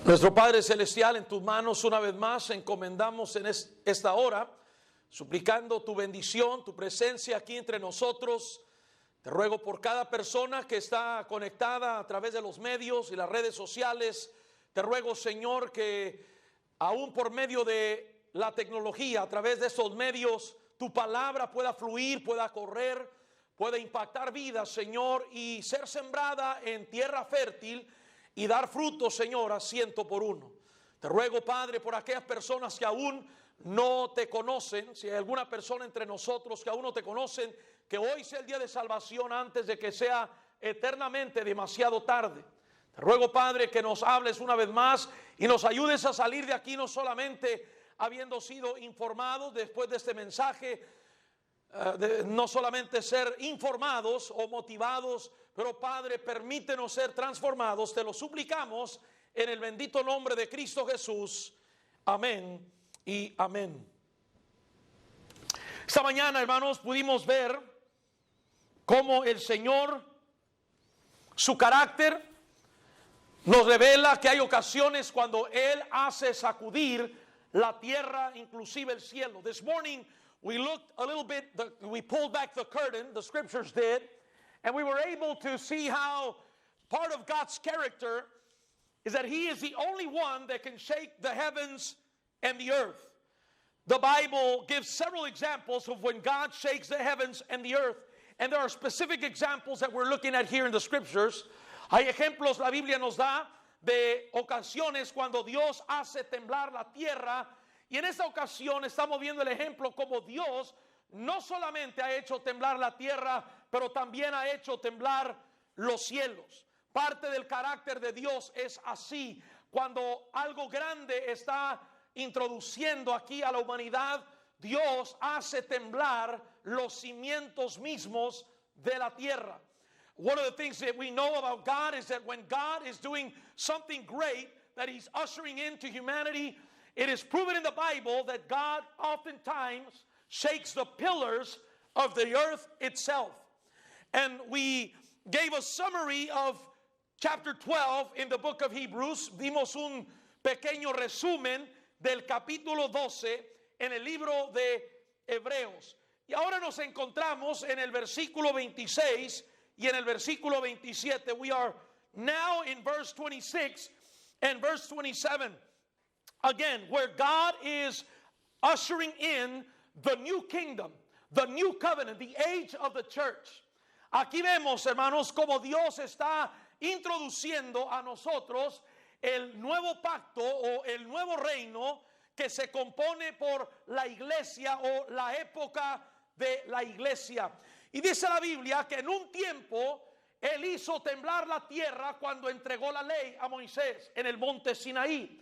Nuestro Padre Celestial, en tus manos una vez más encomendamos en esta hora, suplicando tu bendición, tu presencia aquí entre nosotros. Te ruego por cada persona que está conectada a través de los medios y las redes sociales. Te ruego, Señor, que aún por medio de la tecnología, a través de estos medios, tu palabra pueda fluir, pueda correr, pueda impactar vidas, Señor, y ser sembrada en tierra fértil y dar fruto, Señor, a 100 por 1. Te ruego, Padre, por aquellas personas que aún no te conocen, si hay alguna persona entre nosotros que aún no te conocen, que hoy sea el día de salvación antes de que sea eternamente demasiado tarde. Te ruego, Padre, que nos hables una vez más y nos ayudes a salir de aquí no solamente habiendo sido informados después de este mensaje, no solamente ser informados o motivados, pero Padre, permítenos ser transformados. Te lo suplicamos en el bendito nombre de Cristo Jesús. Amén y amén. Esta mañana, hermanos, pudimos ver cómo el Señor, su carácter, nos revela que hay ocasiones cuando Él hace sacudir la tierra, inclusive el cielo. This morning we looked a little bit, we pulled back the curtain, the scriptures did, and we were able to see how part of God's character is that He is the only one that can shake the heavens and the earth. The Bible gives several examples of when God shakes the heavens and the earth, and there are specific examples that we're looking at here in the scriptures. Hay ejemplos, la Biblia nos da, de ocasiones cuando Dios hace temblar la tierra, y en esta ocasión estamos viendo el ejemplo como Dios no solamente ha hecho temblar la tierra, pero también ha hecho temblar los cielos. Parte del carácter de Dios es así. Cuando algo grande está introduciendo aquí a la humanidad, Dios hace temblar los cimientos mismos de la tierra. One of the things that we know about God is that when God is doing something great that He's ushering into humanity, it is proven in the Bible that God oftentimes shakes the pillars of the earth itself. And we gave a summary of chapter 12 in the book of Hebrews. Dimos un pequeño resumen del capítulo 12 en el libro de Hebreos. Y ahora nos encontramos en el versículo 26 y en el versículo 27. We are now in verse 26 and verse 27. Again, where God is ushering in the new kingdom, the new covenant, the age of the church. Aquí vemos, hermanos, como Dios está introduciendo a nosotros el nuevo pacto o el nuevo reino que se compone por la iglesia o la época de la iglesia. Y dice la Biblia que en un tiempo Él hizo temblar la tierra cuando entregó la ley a Moisés en el monte Sinaí.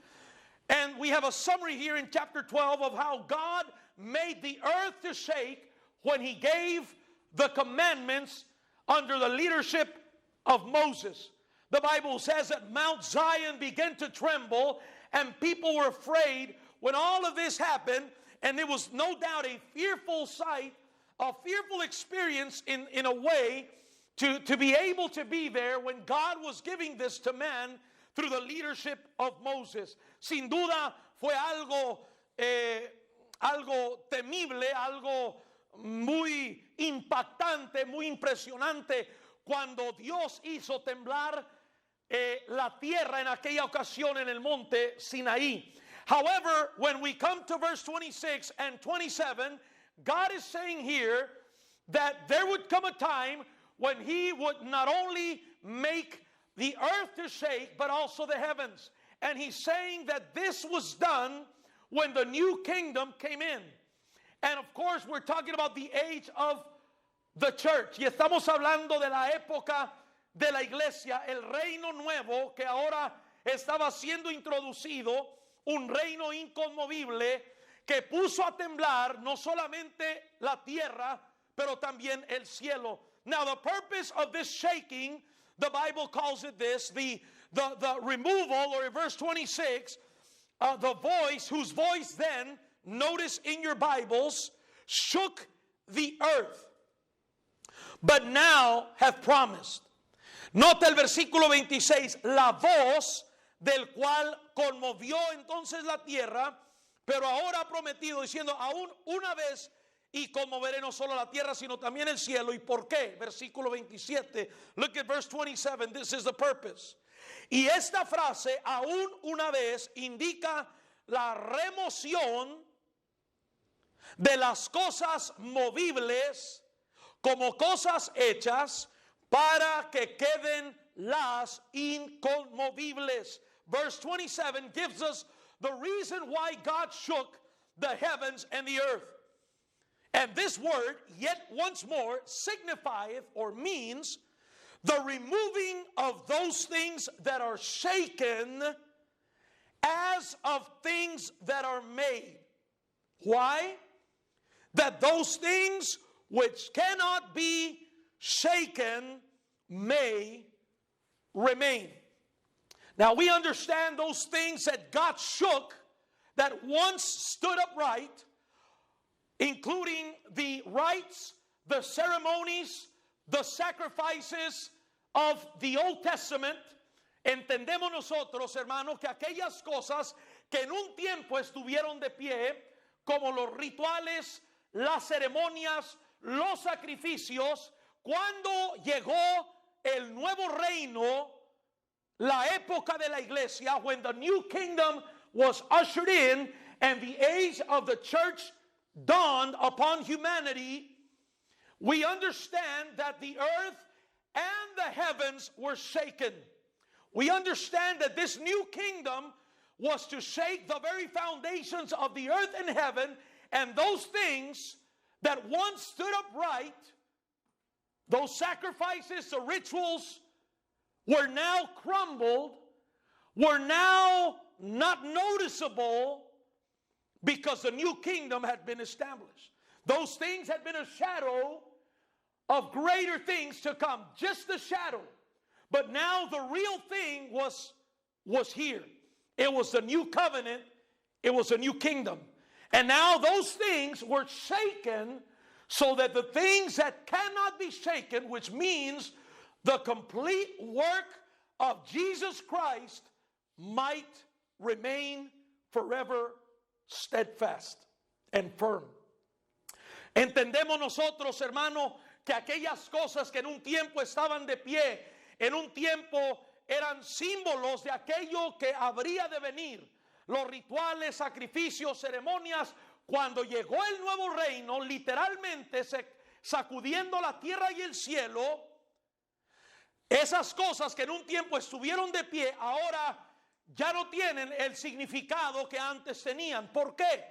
And we have a summary here in chapter 12 of how God made the earth to shake when He gave the commandments under the leadership of Moses. The Bible says that Mount Zion began to tremble and people were afraid when all of this happened, and it was no doubt a fearful sight, a fearful experience in a way to be able to be there when God was giving this to man through the leadership of Moses. Sin duda fue algo temible, algo muy impactante, muy impresionante cuando Dios hizo temblar la tierra en aquella ocasión en el monte Sinaí. However, when we come to verse 26 and 27, God is saying here that there would come a time when He would not only make the earth to shake, but also the heavens. And He's saying that this was done when the new kingdom came in. And of course, we're talking about the age of the church. Y estamos hablando de la época de la iglesia, el reino nuevo que ahora estaba siendo introducido, un reino inconmovible que puso a temblar no solamente la tierra, pero también el cielo. Now, the purpose of this shaking, the Bible calls it this, the removal, or in verse 26, the voice, whose voice then, notice in your Bibles, shook the earth, but now hath promised. Nota el versículo 26, la voz del cual conmovió entonces la tierra, pero ahora ha prometido diciendo, aún una vez y conmoveré no solo la tierra, sino también el cielo. ¿Y por qué? Versículo 27. Look at verse 27. This is the purpose. Y esta frase, aún una vez, indica la remoción de las cosas movibles como cosas hechas para que queden las inconmovibles. Verse 27 gives us the reason why God shook the heavens and the earth. And this word, yet once more, signifieth or means the removing of those things that are shaken as of things that are made. Why? That those things which cannot be shaken may remain. Now we understand those things that God shook that once stood upright, including the rites, the ceremonies, the sacrifices of the Old Testament. Entendemos nosotros, hermanos, que aquellas cosas que en un tiempo estuvieron de pie, como los rituales, las ceremonias, los sacrificios, cuando llegó el nuevo reino, la época de la iglesia, when the new kingdom was ushered in and the age of the church dawned upon humanity, we understand that the earth and the heavens were shaken. We understand that this new kingdom was to shake the very foundations of the earth and heaven, and those things that once stood upright, those sacrifices, the rituals, were now crumbled, were now not noticeable because the new kingdom had been established. Those things had been a shadow of greater things to come, just the shadow. But now the real thing was here. It was the new covenant. It was a new kingdom. And now those things were shaken so that the things that cannot be shaken, which means the complete work of Jesus Christ, might remain forever steadfast and firm. Entendemos nosotros, hermano, que aquellas cosas que en un tiempo estaban de pie, en un tiempo eran símbolos de aquello que habría de venir. Los rituales, sacrificios, ceremonias, cuando llegó el nuevo reino, literalmente sacudiendo la tierra y el cielo, esas cosas que en un tiempo estuvieron de pie, ahora ya no tienen el significado que antes tenían. ¿Por qué?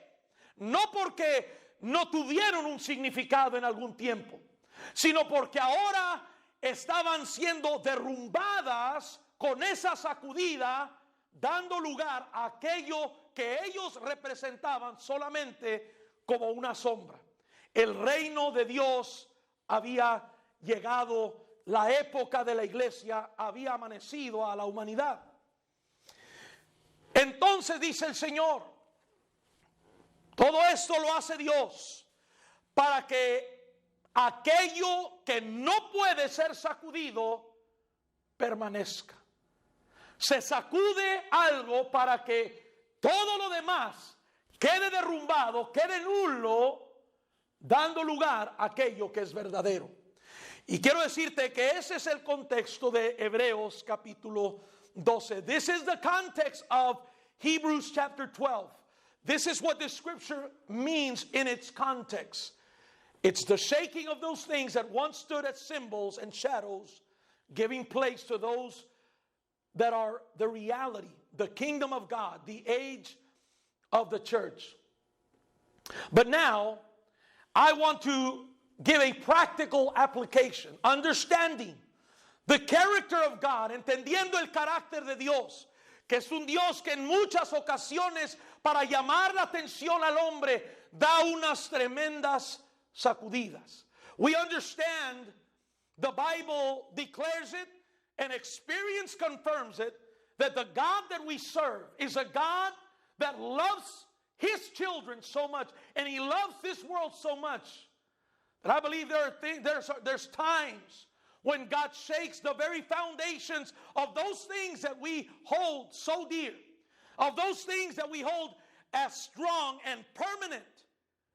No porque no tuvieron un significado en algún tiempo, sino porque ahora estaban siendo derrumbadas con esa sacudida, dando lugar a aquello que ellos representaban solamente como una sombra. El reino de Dios había llegado, la época de la iglesia había amanecido a la humanidad. Entonces dice el Señor, todo esto lo hace Dios para que aquello que no puede ser sacudido permanezca. Se sacude algo para que todo lo demás quede derrumbado, quede nulo, dando lugar a aquello que es verdadero. Y quiero decirte que ese es el contexto de Hebreos capítulo 12. This is the context of Hebrews chapter 12. This is what the scripture means in its context. It's the shaking of those things that once stood as symbols and shadows, giving place to those that are the reality, the kingdom of God, the age of the church. But now, I want to give a practical application, understanding the character of God, entendiendo el carácter de Dios, que es un Dios que en muchas ocasiones, para llamar la atención al hombre, da unas tremendas sacudidas. We understand the Bible declares it, and experience confirms it, that the God that we serve is a God that loves His children so much, and He loves this world so much, that I believe there's times when God shakes the very foundations of those things that we hold so dear, of those things that we hold as strong and permanent.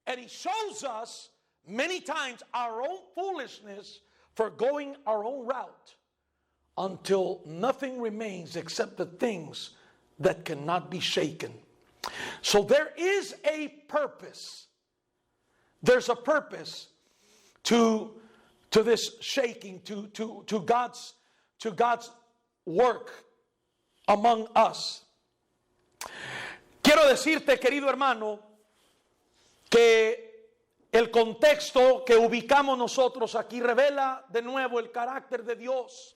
And He shows us many times our own foolishness for going our own route until nothing remains except the things that cannot be shaken. So there is a purpose. There's a purpose to this shaking, to God's work among us. Quiero decirte, querido hermano, que el contexto que ubicamos nosotros aquí revela de nuevo el carácter de Dios.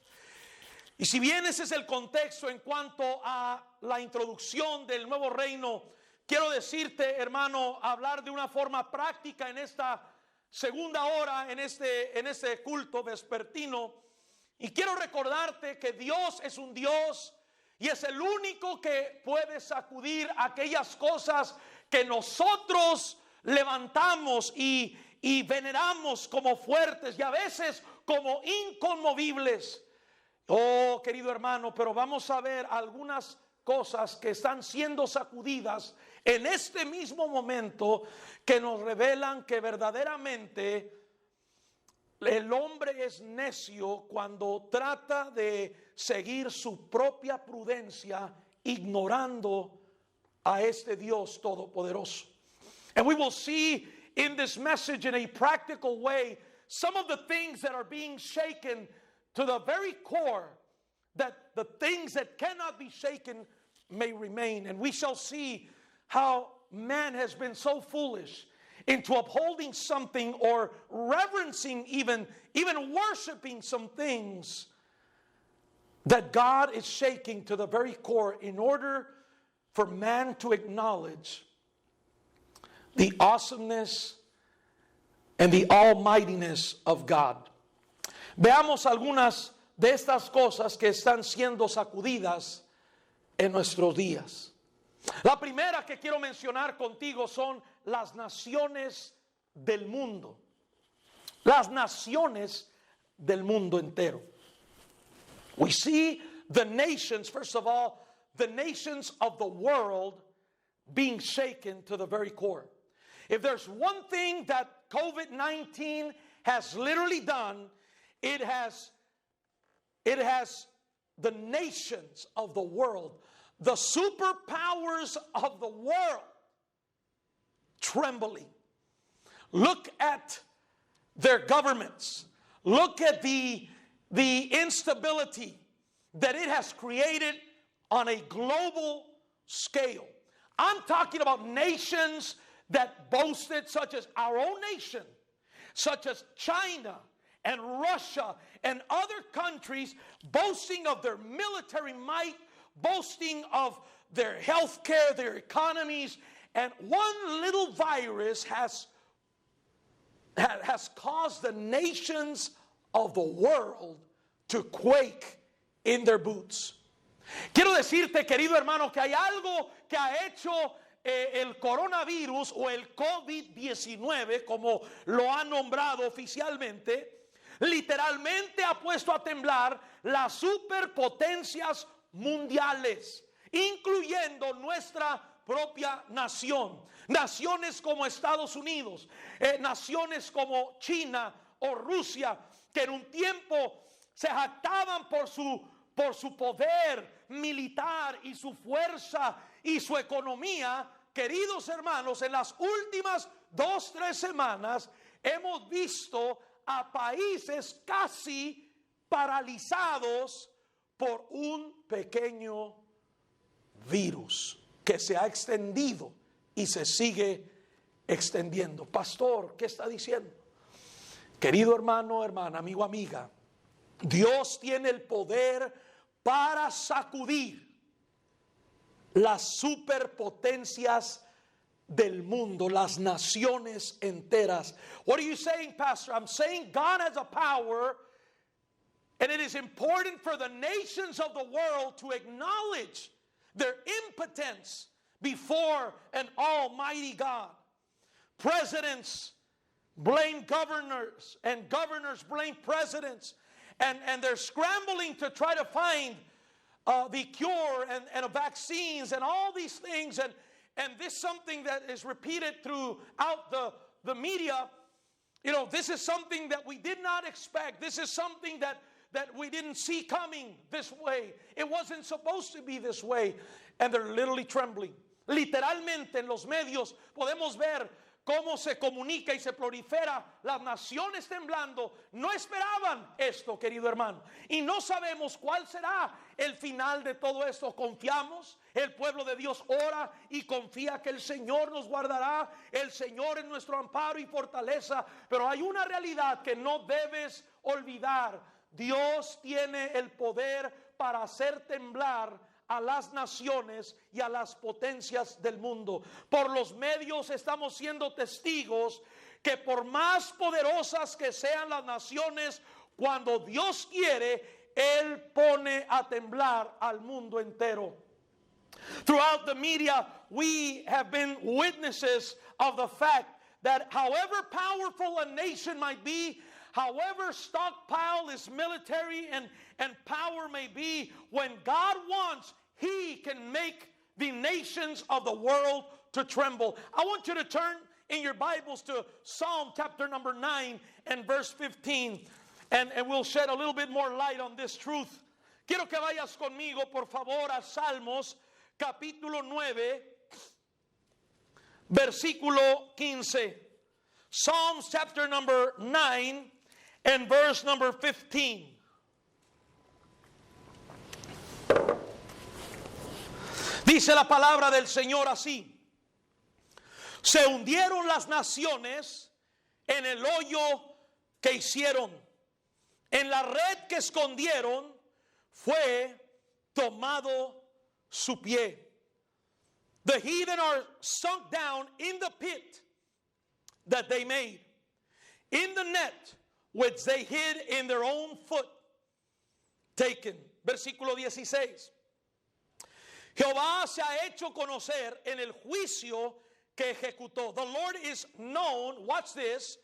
Y si bien ese es el contexto en cuanto a la introducción del nuevo reino, quiero decirte, hermano, hablar de una forma práctica en esta segunda hora, en este culto vespertino. Y quiero recordarte que Dios es un Dios y es el único que puede sacudir aquellas cosas que nosotros levantamos y veneramos como fuertes y a veces como inconmovibles. Oh, querido hermano, pero vamos a ver algunas cosas que están siendo sacudidas en este mismo momento que nos revelan que verdaderamente el hombre es necio cuando trata de seguir su propia prudencia, ignorando a este Dios todopoderoso. And we will see in this message in a practical way some of the things that are being shaken to the very core, that the things that cannot be shaken may remain. And we shall see how man has been so foolish into upholding something or reverencing, even worshiping some things that God is shaking to the very core in order for man to acknowledge the awesomeness and the almightiness of God. Veamos algunas de estas cosas que están siendo sacudidas en nuestros días. La primera que quiero mencionar contigo son las naciones del mundo. Las naciones del mundo entero. We see the nations, first of all, the nations of the world being shaken to the very core. If there's one thing that COVID-19 has literally done, it has the nations of the world, the superpowers of the world, trembling. Look at their governments. Look at the instability that it has created on a global scale. I'm talking about nations that boasted, such as our own nation, such as China and Russia and other countries, boasting of their military might, boasting of their health care, their economies, and one little virus has caused the nations of the world to quake in their boots. Quiero decirte, querido hermano, que hay algo que ha hecho el coronavirus o el COVID-19, como lo han nombrado oficialmente, literalmente ha puesto a temblar las superpotencias mundiales, incluyendo nuestra propia nación. Naciones como Estados Unidos, naciones como China o Rusia, que en un tiempo se jactaban por su poder militar y su fuerza y su economía. Queridos hermanos, en las últimas 2-3 semanas hemos visto a países casi paralizados por un pequeño virus que se ha extendido y se sigue extendiendo. Pastor, ¿qué está diciendo? Querido hermano, hermana, amigo, amiga, Dios tiene el poder para sacudir las superpotencias del mundo, las naciones enteras. What are you saying, Pastor? I'm saying God has a power, and it is important for the nations of the world to acknowledge their impotence before an almighty God. Presidents blame governors, and governors blame presidents, and they're scrambling to try to find the cure and vaccines and all these things. And this is something that is repeated throughout the media. You know, this is something that we did not expect. This is something that we didn't see coming this way. It wasn't supposed to be this way. And they're literally trembling. Literalmente en los medios podemos ver cómo se comunica y se prolifera, las naciones temblando. No esperaban esto, querido hermano. Y no sabemos cuál será el final de todo esto. Confiamos, el pueblo de Dios ora y confía que el Señor nos guardará. El Señor es nuestro amparo y fortaleza. Pero hay una realidad que no debes olvidar. Dios tiene el poder para hacer temblar a las naciones y a las potencias del mundo. Por los medios estamos siendo testigos que por más poderosas que sean las naciones, cuando Dios quiere, Él pone a temblar al mundo entero. Throughout the media, we have been witnesses of the fact that however powerful a nation might be, however stockpiled its military and power may be, when God wants, He can make the nations of the world to tremble. I want you to turn in your Bibles to Psalm chapter number 9 and verse 15. And we'll shed a little bit more light on this truth. Quiero que vayas conmigo, por favor, a Salmos capítulo 9, versículo 15. Psalms chapter number 9 and verse number 15. Dice la palabra del Señor así: se hundieron las naciones en el hoyo que hicieron, en la red que escondieron fue tomado su pie. The heathen are sunk down in the pit that they made, in the net which they hid in their own foot taken. Versículo 16. Jehová se ha hecho conocer en el juicio que ejecutó. The Lord is known, watch this,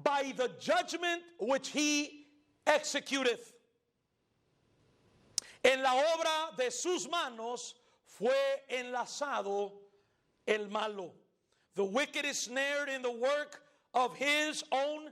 by the judgment which he executeth. En la obra de sus manos fue enlazado el malo. The wicked is snared in the work of his own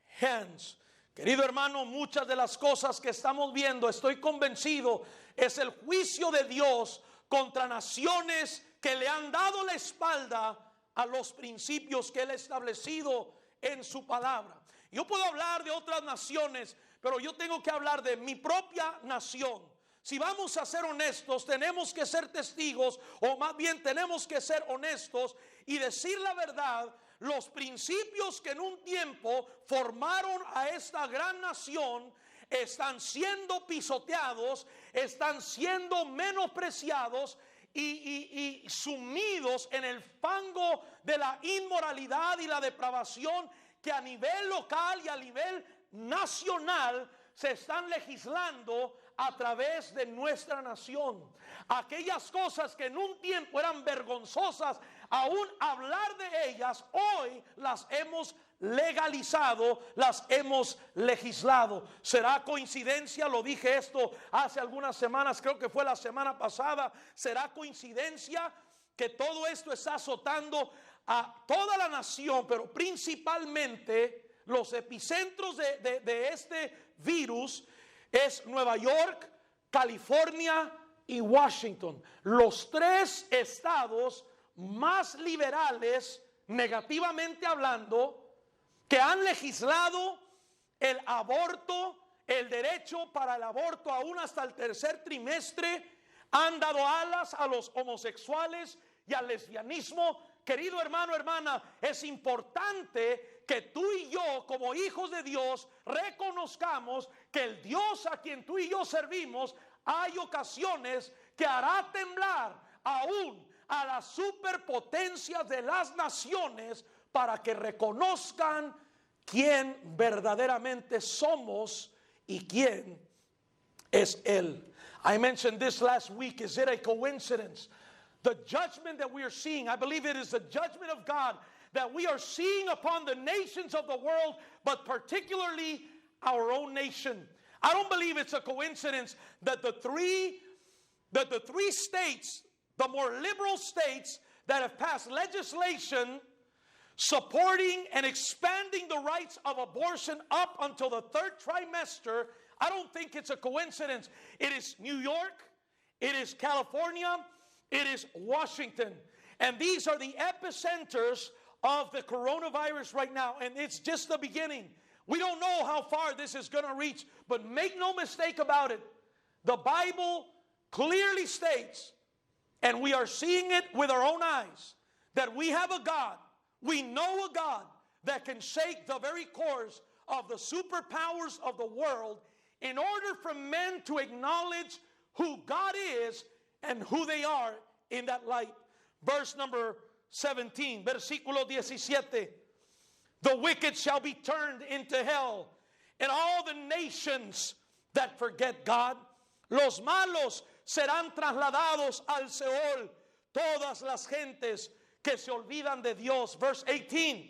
hands. Querido hermano, muchas de las cosas que estamos viendo, estoy convencido, es el juicio de Dios contra naciones que le han dado la espalda a los principios que Él ha establecido en su palabra. Yo puedo hablar de otras naciones, pero yo tengo que hablar de mi propia nación. Si vamos a ser honestos, tenemos que ser testigos, o más bien tenemos que ser honestos y decir la verdad. Los principios que en un tiempo formaron a esta gran nación están siendo pisoteados, están siendo menospreciados y sumidos en el fango de la inmoralidad y la depravación que a nivel local y a nivel nacional se están legislando a través de nuestra nación. Aquellas cosas que en un tiempo eran vergonzosas, aún hablar de ellas, hoy las hemos legalizado, las hemos legislado. ¿Será coincidencia? Lo dije esto hace algunas semanas, creo que fue la semana pasada. ¿Será coincidencia que todo esto está azotando a toda la nación, pero principalmente los epicentros de este virus es Nueva York, California y Washington? Los tres estados más liberales, negativamente hablando, que han legislado el aborto, el derecho para el aborto aún hasta el tercer trimestre, han dado alas a los homosexuales y al lesbianismo. Querido hermano, hermana, es importante que tú y yo, como hijos de Dios, reconozcamos que el Dios a quien tú y yo servimos, hay ocasiones que hará temblar aún a las superpotencias de las naciones para que reconozcan quién verdaderamente somos y quién es Él. I mentioned this last week. Is it a coincidence? The judgment that we are seeing, I believe it is the judgment of God that we are seeing upon the nations of the world, but particularly our own nation. I don't believe it's a coincidence that the three states, the more liberal states that have passed legislation supporting and expanding the rights of abortion up until the third trimester, I don't think it's a coincidence. It is New York, it is California, it is Washington. And these are the epicenters of the coronavirus right now. And it's just the beginning. We don't know how far this is going to reach. But make no mistake about it. The Bible clearly states, and we are seeing it with our own eyes, that we have a God. We know a God that can shake the very cores of the superpowers of the world in order for men to acknowledge who God is and who they are in that light. Verse number 17, versículo 17. The wicked shall be turned into hell, and all the nations that forget God. Los malos serán trasladados al Seol, todas las gentes que se olvidan de Dios. Verse 18.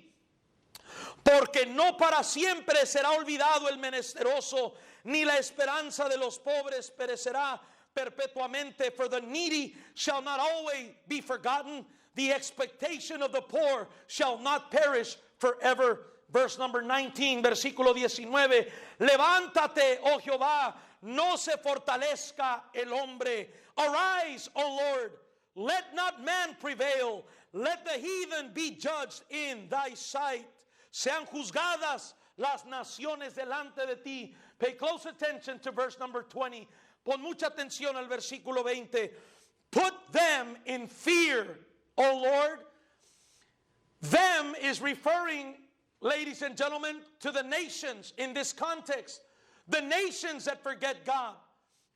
Porque no para siempre será olvidado el menesteroso, ni la esperanza de los pobres perecerá perpetuamente. For the needy shall not always be forgotten, the expectation of the poor shall not perish forever. Verse number 19, versículo 19. Levántate, oh Jehová, no se fortalezca el hombre. Arise, O Lord, let not man prevail. Let the heathen be judged in thy sight. Sean juzgadas las naciones delante de ti. Pay close attention to verse number 20. Pon mucha atención al versículo 20. Put them in fear, O Lord. Them is referring, ladies and gentlemen, to the nations in this context. The nations that forget God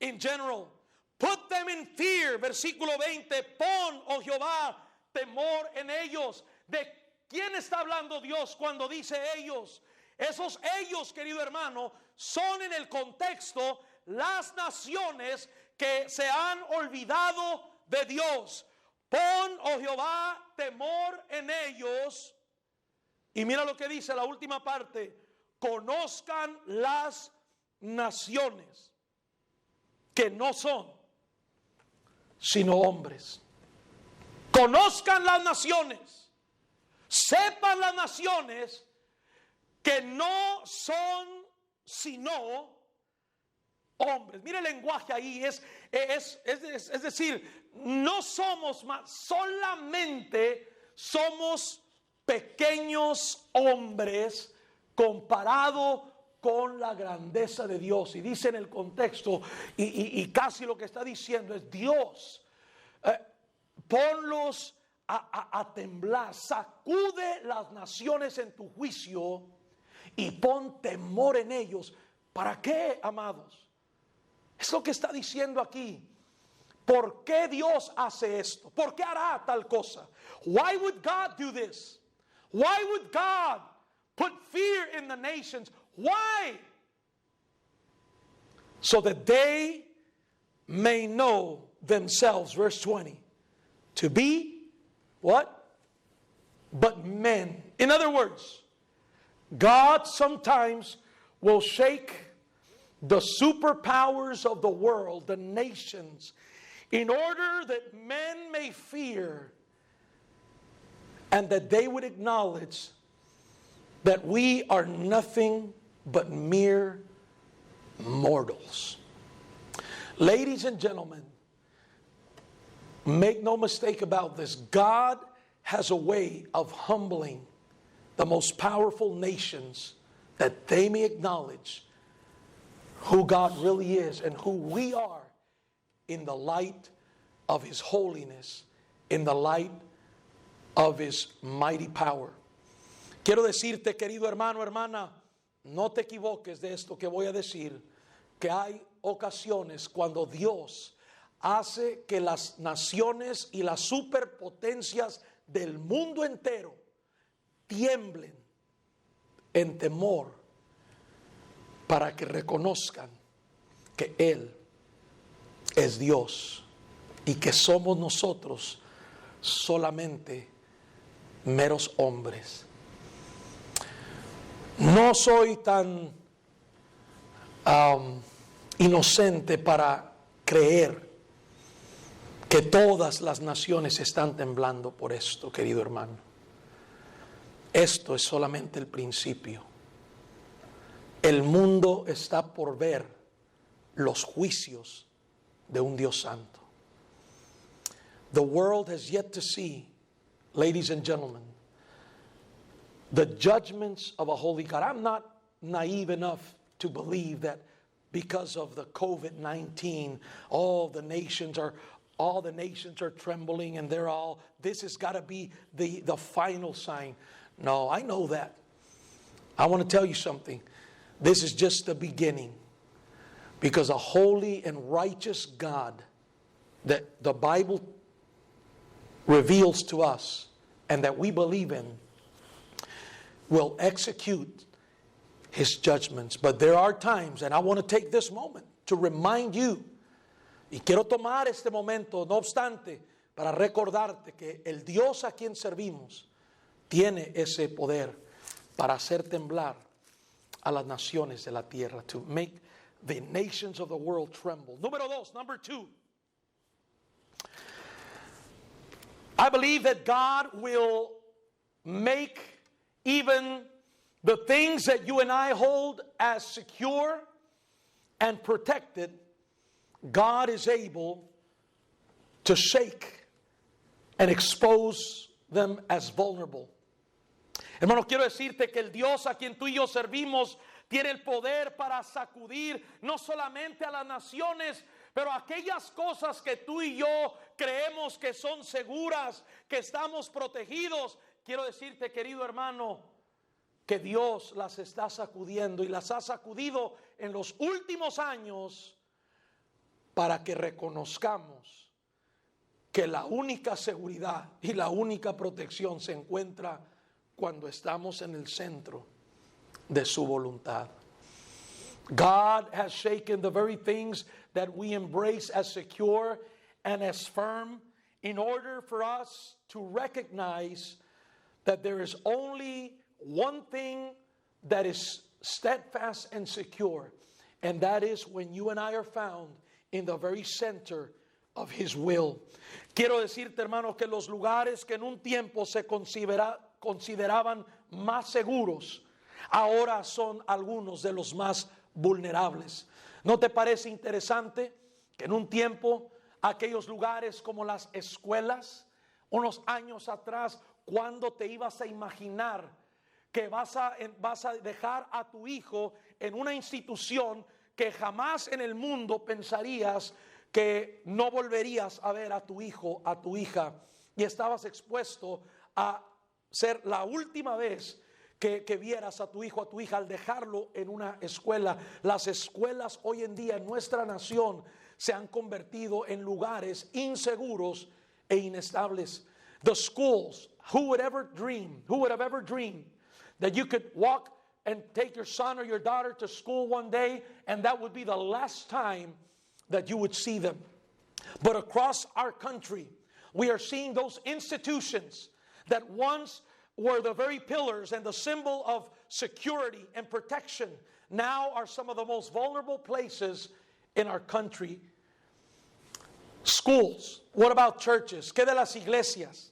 in general. Put them in fear, versículo 20. Pon, oh Jehová, temor en ellos. ¿De quién está hablando Dios cuando dice ellos? Esos ellos, querido hermano, son en el contexto las naciones que se han olvidado de Dios. Pon, oh Jehová, temor en ellos. Y mira lo que dice la última parte. Conozcan las naciones que no son sino hombres. Conozcan las naciones. Sepan las naciones que no son sino hombres. Mire el lenguaje ahí, es decir, no somos más, solamente somos pequeños hombres comparado con la grandeza de Dios. Y dice en el contexto, y casi lo que está diciendo es: Dios, ponlos a temblar, sacude las naciones en tu juicio y pon temor en ellos. ¿Para qué, amados? Es lo que está diciendo aquí. ¿Por qué Dios hace esto? ¿Por qué hará tal cosa? Why would God do this? Why would God put fear in the nations? Why? So that they may know themselves, verse 20, to be what? But men. In other words, God sometimes will shake the superpowers of the world, the nations, in order that men may fear and that they would acknowledge that we are nothing but mere mortals. Ladies and gentlemen, make no mistake about this. God has a way of humbling the most powerful nations that they may acknowledge who God really is and who we are in the light of His holiness, in the light of His mighty power. Quiero decirte, querido hermano, hermana, no te equivoques de esto que voy a decir, que hay ocasiones cuando Dios hace que las naciones y las superpotencias del mundo entero tiemblen en temor para que reconozcan que Él es Dios y que somos nosotros solamente meros hombres. No soy tan inocente para creer que todas las naciones están temblando por esto, querido hermano. Esto es solamente el principio. El mundo está por ver los juicios de un Dios santo. The world has yet to see, ladies and gentlemen, the judgments of a holy God. I'm not naive enough to believe that because of the COVID-19, all the nations are trembling and this has got to be the final sign. No, I know that. I want to tell you something. This is just the beginning. Because a holy and righteous God that the Bible reveals to us and that we believe in will execute His judgments. But there are times, and I want to take this moment to remind you, y quiero tomar este momento, no obstante, para recordarte que el Dios a quien servimos tiene ese poder para hacer temblar a las naciones de la tierra, to make the nations of the world tremble. Number two. I believe that God will make even the things that you and I hold as secure and protected, God is able to shake and expose them as vulnerable. Hermano, quiero decirte que el Dios a quien tú y yo servimos tiene el poder para sacudir no solamente a las naciones, pero aquellas cosas que tú y yo creemos que son seguras, que estamos protegidos. Quiero decirte, querido hermano, que Dios las está sacudiendo y las ha sacudido en los últimos años para que reconozcamos que la única seguridad y la única protección se encuentra cuando estamos en el centro de su voluntad. God has shaken the very things that we embrace as secure and as firm in order for us to recognize that there is only one thing that is steadfast and secure, and that is when you and I are found in the very center of His will. Quiero decirte, hermano, que los lugares que en un tiempo se consideraban más seguros, ahora son algunos de los más vulnerables. ¿No te parece interesante que en un tiempo aquellos lugares como las escuelas, unos años atrás, cuando te ibas a imaginar que vas a dejar a tu hijo en una institución que jamás en el mundo pensarías que no volverías a ver a tu hijo, a tu hija, y estabas expuesto a ser la última vez que vieras a tu hijo, a tu hija, al dejarlo en una escuela? Las escuelas hoy en día en nuestra nación se han convertido en lugares inseguros e inestables. The schools, who would have ever dreamed that you could walk and take your son or your daughter to school one day and that would be the last time that you would see them? But across our country, we are seeing those institutions that once were the very pillars and the symbol of security and protection, now are some of the most vulnerable places in our country. Schools. What about churches? ¿Qué de las iglesias?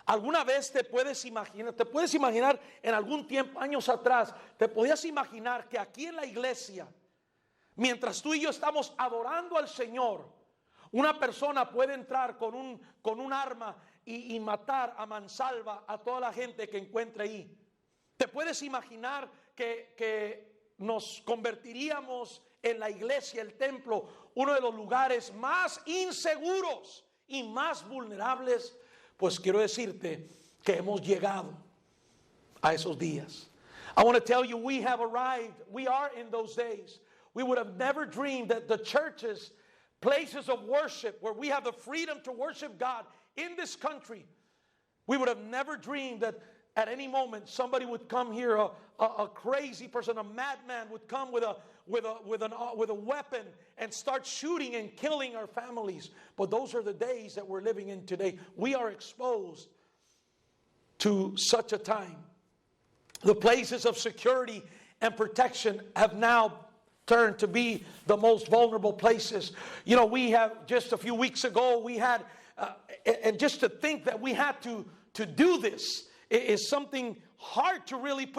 ¿Alguna vez te puedes imaginar en algún tiempo, años atrás, te podías imaginar que aquí en la iglesia, mientras tú y yo estamos adorando al Señor, una persona puede entrar con un arma y matar a mansalva a toda la gente que encuentre ahí? ¿Te puedes imaginar que nos convertiríamos en la iglesia, el templo, uno de los lugares más inseguros y más vulnerables? Pues quiero decirte que hemos llegado a esos días. I want to tell you, we have arrived. We are in those days. We would have never dreamed that the churches, places of worship where we have the freedom to worship God in this country, we would have never dreamed that at any moment somebody would come here, a crazy person, a madman would come with a weapon and start shooting and killing our families. But those are the days that we're living in today. We are exposed to such a time. The places of security and protection have now turn to be the most vulnerable places. You know, we have just a few weeks ago, we had, and just to think that we had to do this is something hard to really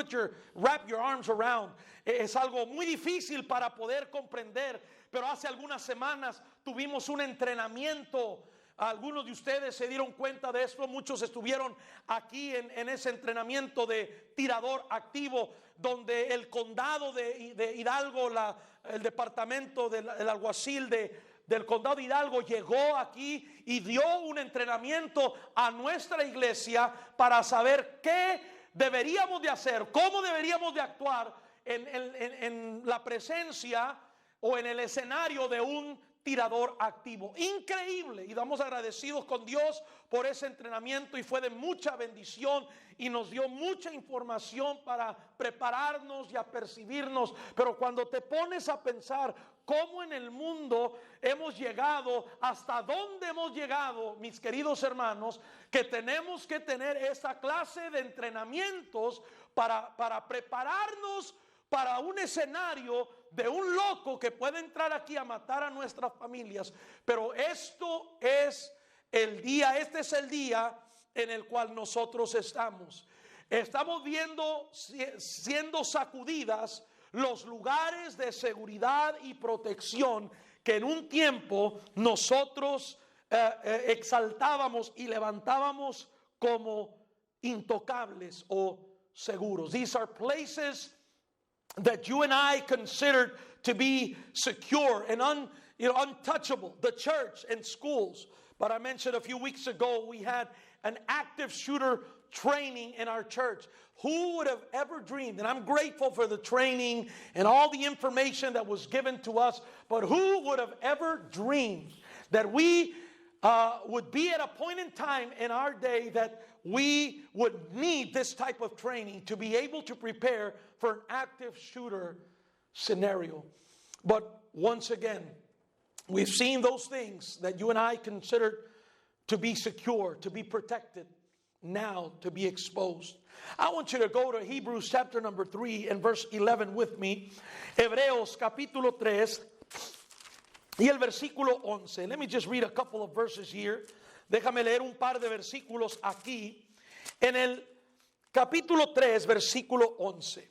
wrap your arms around. Es algo muy difícil para poder comprender, pero hace algunas semanas tuvimos un entrenamiento. Algunos de ustedes se dieron cuenta de esto, muchos estuvieron aquí en ese entrenamiento de tirador activo, donde el condado de Hidalgo, el departamento del alguacil del condado de Hidalgo llegó aquí y dio un entrenamiento a nuestra iglesia para saber qué deberíamos de hacer, cómo deberíamos de actuar en la presencia o en el escenario de un tirador activo. Increíble, y damos agradecidos con Dios por ese entrenamiento, y fue de mucha bendición y nos dio mucha información para prepararnos y apercibirnos. Pero cuando te pones a pensar cómo en el mundo hemos llegado, hasta dónde hemos llegado, mis queridos hermanos, que tenemos que tener esa clase de entrenamientos para prepararnos para un escenario de un loco que puede entrar aquí a matar a nuestras familias. Pero este es el día en el cual nosotros estamos. Estamos viendo siendo sacudidas los lugares de seguridad y protección que en un tiempo nosotros exaltábamos y levantábamos como intocables o seguros. These are places that you and I considered to be secure and untouchable. The church and schools. But I mentioned a few weeks ago we had an active shooter training in our church. Who would have ever dreamed? And I'm grateful for the training and all the information that was given to us. But who would have ever dreamed that we would be at a point in time in our day that we would need this type of training to be able to prepare for an active shooter scenario. But once again, we've seen those things that you and I considered to be secure, to be protected, now to be exposed. I want you to go to Hebrews chapter number 3 and verse 11 with me. Hebreos capítulo 3 y el versículo 11. Let me just read a couple of verses here. Déjame leer un par de versículos aquí. En el capítulo 3, versículo 11.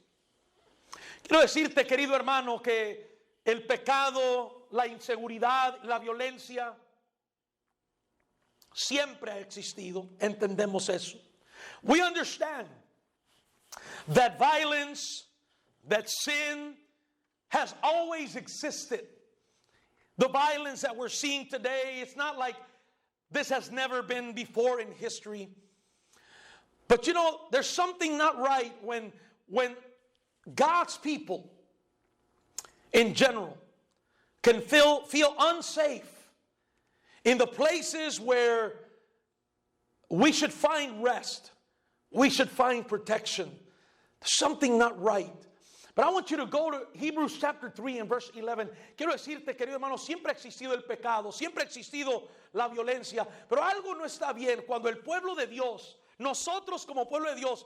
Quiero decirte, querido hermano, que el pecado, la inseguridad, la violencia siempre ha existido. Entendemos eso. We understand that violence, that sin has always existed. The violence that we're seeing today, it's not like this has never been before in history. But you know, there's something not right when God's people in general can feel unsafe in the places where we should find rest, we should find protection. There's something not right. But I want you to go to Hebrews chapter 3 and verse 11. Quiero decirte, querido hermano, siempre ha existido el pecado, siempre ha existido la violencia, pero algo no está bien cuando el pueblo de Dios, nosotros como pueblo de Dios,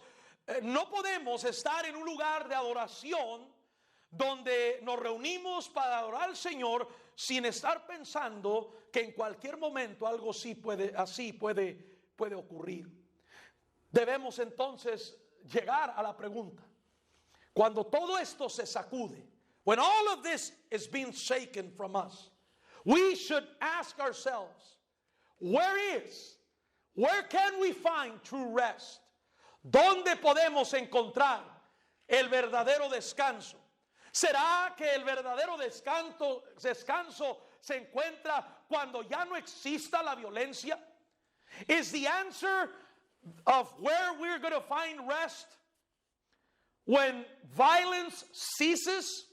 no podemos estar en un lugar de adoración donde nos reunimos para adorar al Señor sin estar pensando que en cualquier momento algo así puede ocurrir. Debemos entonces llegar a la pregunta. Cuando todo esto se sacude, when all of this is being shaken from us, we should ask ourselves, where can we find true rest? ¿Dónde podemos encontrar el verdadero descanso? ¿Será que el verdadero descanso se encuentra cuando ya no exista la violencia? Is the answer of where we're going to find rest when violence ceases?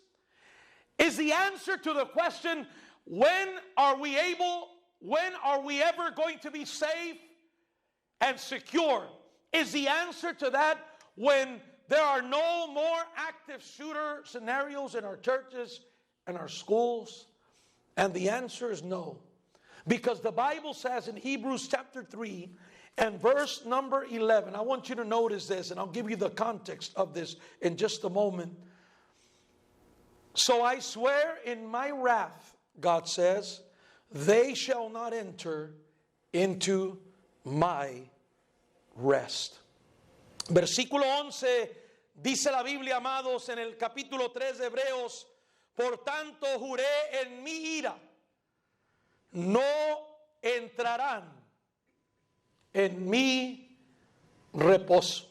Is the answer to the question, when are we ever going to be safe and secure? Is the answer to that when there are no more active shooter scenarios in our churches and our schools? And the answer is no. Because the Bible says in Hebrews chapter 3 and verse number 11, I want you to notice this, and I'll give you the context of this in just a moment. So I swear in my wrath, God says, they shall not enter into my rest. Versículo 11 dice la Biblia, amados, en el capítulo 3 de Hebreos: por tanto juré en mi ira, no entrarán en mi reposo.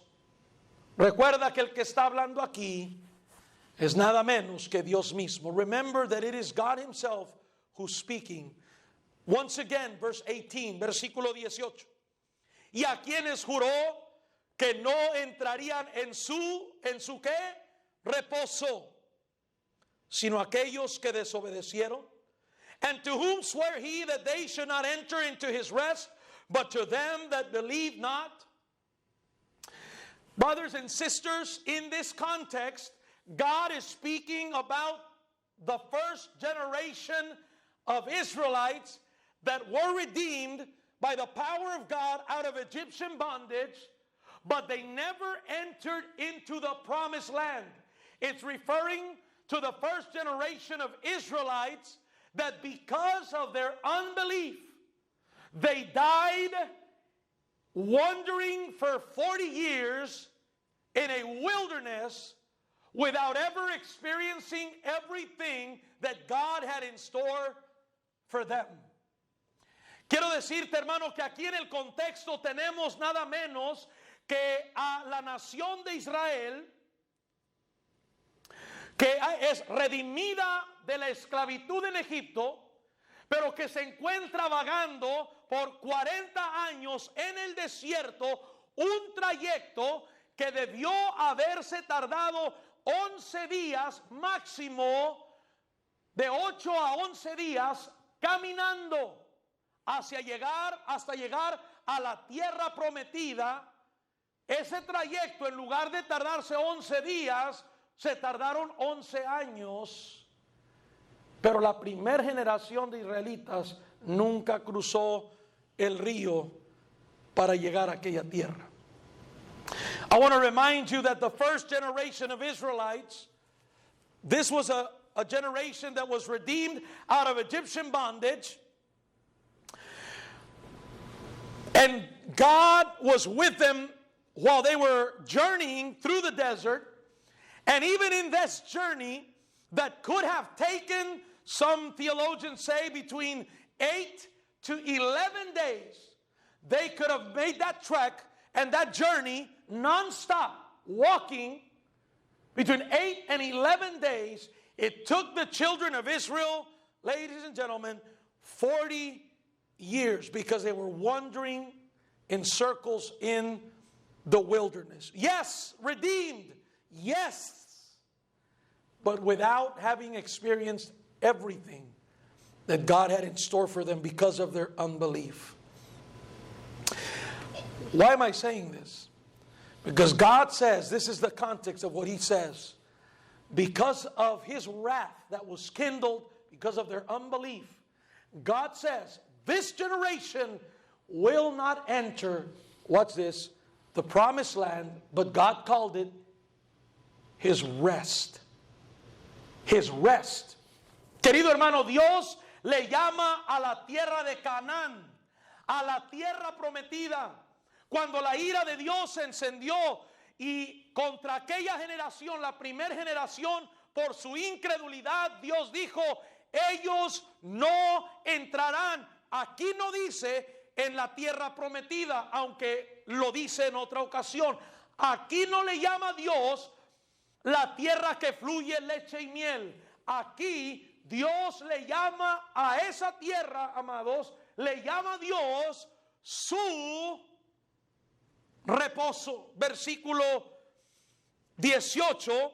Recuerda que el que está hablando aquí es nada menos que Dios mismo. Remember that it is God himself who's speaking. Once again, verse 18, versículo 18. Y a quienes juró que no entrarían en su ¿qué? Reposo, sino aquellos que desobedecieron. And to whom sware he that they should not enter into his rest, but to them that believe not? Brothers and sisters, in this context, God is speaking about the first generation of Israelites that were redeemed by the power of God out of Egyptian bondage, but they never entered into the promised land. It's referring to the first generation of Israelites that because of their unbelief, they died wandering for 40 years in a wilderness without ever experiencing everything that God had in store for them. Quiero decirte, hermano, que aquí en el contexto tenemos nada menos que a la nación de Israel, que es redimida de la esclavitud en Egipto, pero que se encuentra vagando por 40 años en el desierto, un trayecto que debió haberse tardado 11 días máximo, de 8 a 11 días caminando hasta llegar a la tierra prometida. Ese trayecto, en lugar de tardarse 11 días, se tardaron 11 años. Pero la primera generación de israelitas nunca cruzó el río para llegar a aquella tierra. I want to remind you that the first generation of Israelites, this was a generation that was redeemed out of Egyptian bondage. And God was with them while they were journeying through the desert. And even in this journey that could have taken, some theologians say, between 8 to 11 days, they could have made that trek and that journey nonstop, walking between 8 and 11 days. It took the children of Israel, ladies and gentlemen, 40 years because they were wandering in circles in the wilderness. Yes, redeemed. Yes. But without having experienced everything that God had in store for them because of their unbelief. Why am I saying this? Because God says, this is the context of what He says. Because of His wrath that was kindled because of their unbelief, God says, this generation will not enter, what's this? The promised land, but God called it His rest. His rest. Querido hermano, Dios le llama a la tierra de Canaán, a la tierra prometida. Cuando la ira de Dios se encendió y contra aquella generación, la primera generación, por su incredulidad, Dios dijo, ellos no entrarán. Aquí no dice en la tierra prometida, aunque lo dice en otra ocasión. Aquí no le llama Dios la tierra que fluye leche y miel. Aquí Dios le llama a esa tierra, amados, le llama Dios su reposo. Versículo 18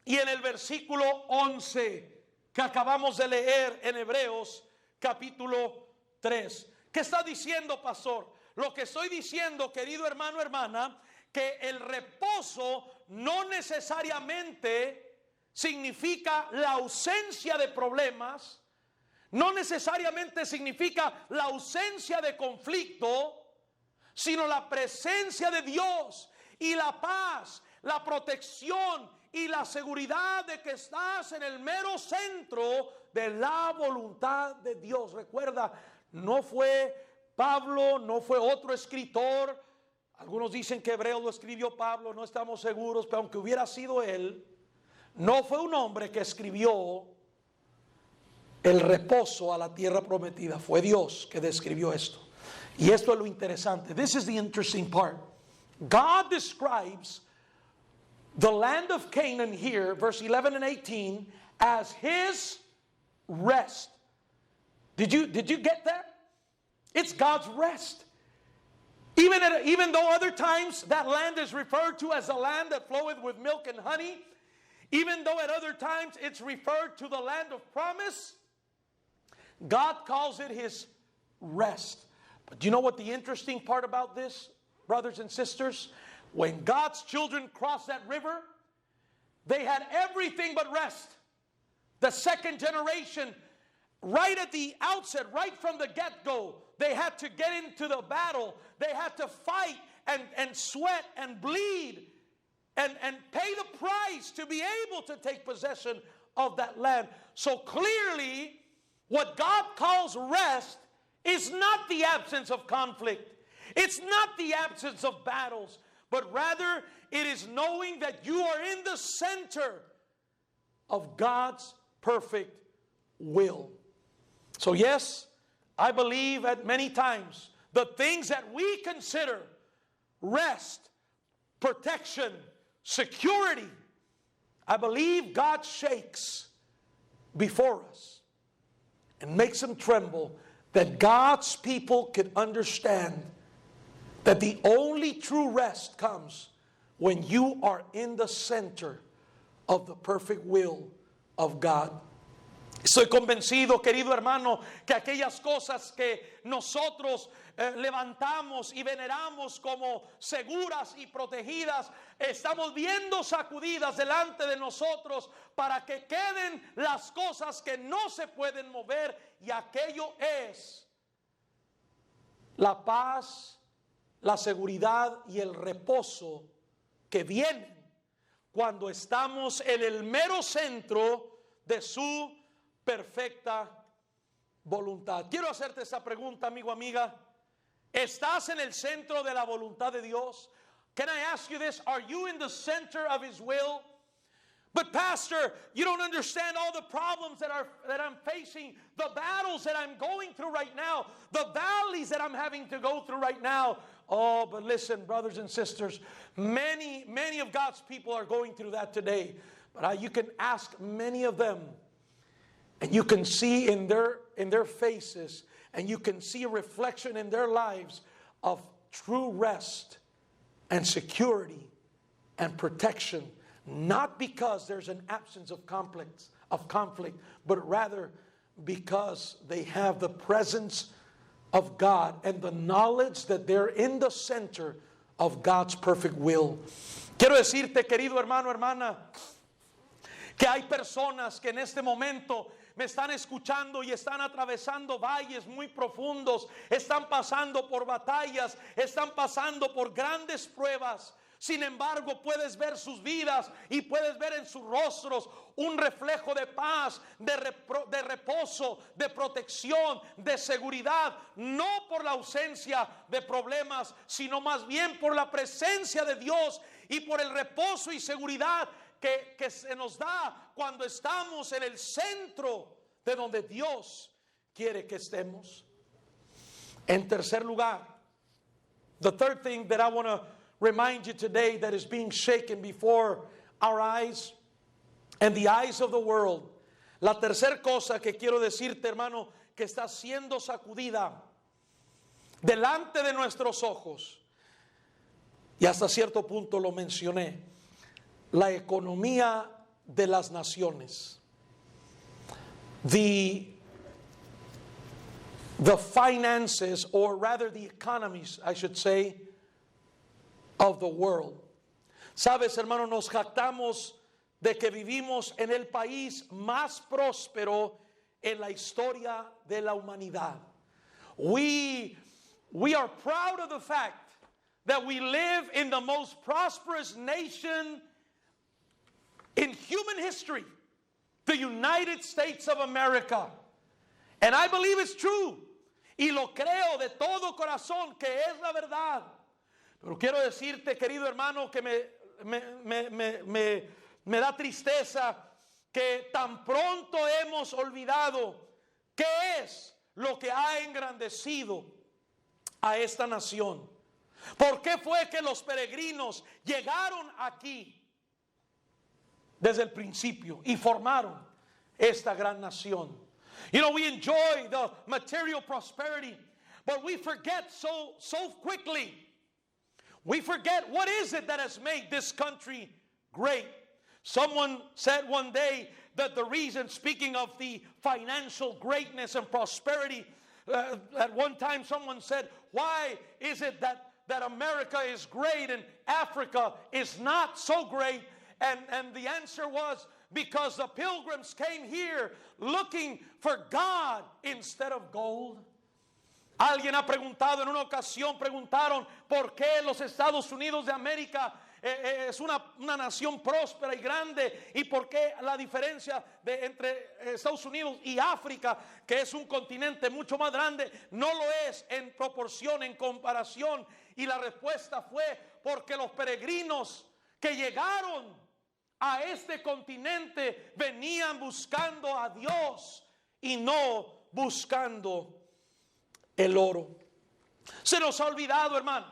y en el versículo 11 que acabamos de leer en Hebreos capítulo 3. ¿Qué está diciendo, pastor? Lo que estoy diciendo, querido hermano, hermana, que el reposo no necesariamente significa la ausencia de problemas, no necesariamente significa la ausencia de conflicto, sino la presencia de Dios y la paz, la protección y la seguridad de que estás en el mero centro de la voluntad de Dios. Recuerda, no fue Pablo, no fue otro escritor. Algunos dicen que Hebreos lo escribió Pablo, no estamos seguros, pero aunque hubiera sido él, no fue un hombre que escribió el reposo a la tierra prometida. Fue Dios que describió esto. Y esto es lo interesante. This is the interesting part. God describes the land of Canaan here, verse 11 and 18, as his rest. Did you get that? It's God's rest. Even though other times that land is referred to as a land that floweth with milk and honey, even though at other times it's referred to the land of promise, God calls it his rest. But do you know what the interesting part about this, brothers and sisters? When God's children crossed that river, they had everything but rest. The second generation, right at the outset, right from the get-go, they had to get into the battle. They had to fight and sweat and bleed and pay the price to be able to take possession of that land. So clearly, what God calls rest is not the absence of conflict. It's not the absence of battles, but rather it is knowing that you are in the center of God's perfect will. So yes, I believe at many times the things that we consider rest, protection, security, I believe God shakes before us and makes them tremble, that God's people could understand that the only true rest comes when you are in the center of the perfect will of God. Estoy convencido, querido hermano, que aquellas cosas que nosotros levantamos y veneramos como seguras y protegidas, estamos viendo sacudidas delante de nosotros para que queden las cosas que no se pueden mover, y aquello es la paz, la seguridad y el reposo que vienen cuando estamos en el mero centro de su perfecta voluntad. Quiero hacerte esa pregunta, amigo, amiga. ¿Estás en el centro de la voluntad de Dios? Can I ask you this? Are you in the center of his will? But pastor, you don't understand all the problems that I'm facing, the battles that I'm going through right now, the valleys that I'm having to go through right now. Oh, but listen, brothers and sisters, many of God's people are going through that today. But you can ask many of them, and you can see in their faces, and you can see a reflection in their lives of true rest and security and protection. Not because there's an absence of conflict, but rather because they have the presence of God and the knowledge that they're in the center of God's perfect will. Quiero decirte, querido hermano, hermana, que hay personas que en este momento me están escuchando y están atravesando valles muy profundos, están pasando por batallas, están pasando por grandes pruebas. Sin embargo, puedes ver sus vidas y puedes ver en sus rostros un reflejo de paz, de reposo, de protección, de seguridad, no por la ausencia de problemas, sino más bien por la presencia de Dios y por el reposo y seguridad que se nos da cuando estamos en el centro de donde Dios quiere que estemos. En tercer lugar, the third thing that I want to remind you today that is being shaken before our eyes and the eyes of the world. La tercera cosa que quiero decirte, hermano, que está siendo sacudida delante de nuestros ojos, y hasta cierto punto lo mencioné, la economía de las naciones. The finances, or rather the economies, I should say, of the world. Sabes, hermano, nos jactamos de que vivimos en el país más próspero en la historia de la humanidad. We are proud of the fact that we live in the most prosperous nation in human history, the United States of America. And I believe it's true. Y lo creo de todo corazón que es la verdad. Pero quiero decirte, querido hermano, que me da tristeza que tan pronto hemos olvidado qué es lo que ha engrandecido a esta nación. ¿Por qué fue que los peregrinos llegaron aquí desde el principio y formaron esta gran nación? You know, we enjoy the material prosperity, but we forget so quickly. We forget what is it that has made this country great. Someone said one day that the reason, speaking of the financial greatness and prosperity, at one time someone said, why is it that America is great and Africa is not so great? And the answer was, because the pilgrims came here looking for God instead of gold. Alguien ha preguntado, en una ocasión preguntaron por qué los Estados Unidos de América es una nación próspera y grande, y por qué la diferencia entre Estados Unidos y África, que es un continente mucho más grande, no lo es en proporción, en comparación. Y la respuesta fue porque los peregrinos que llegaron a este continente venían buscando a Dios y no buscando el oro. Se nos ha olvidado, hermano.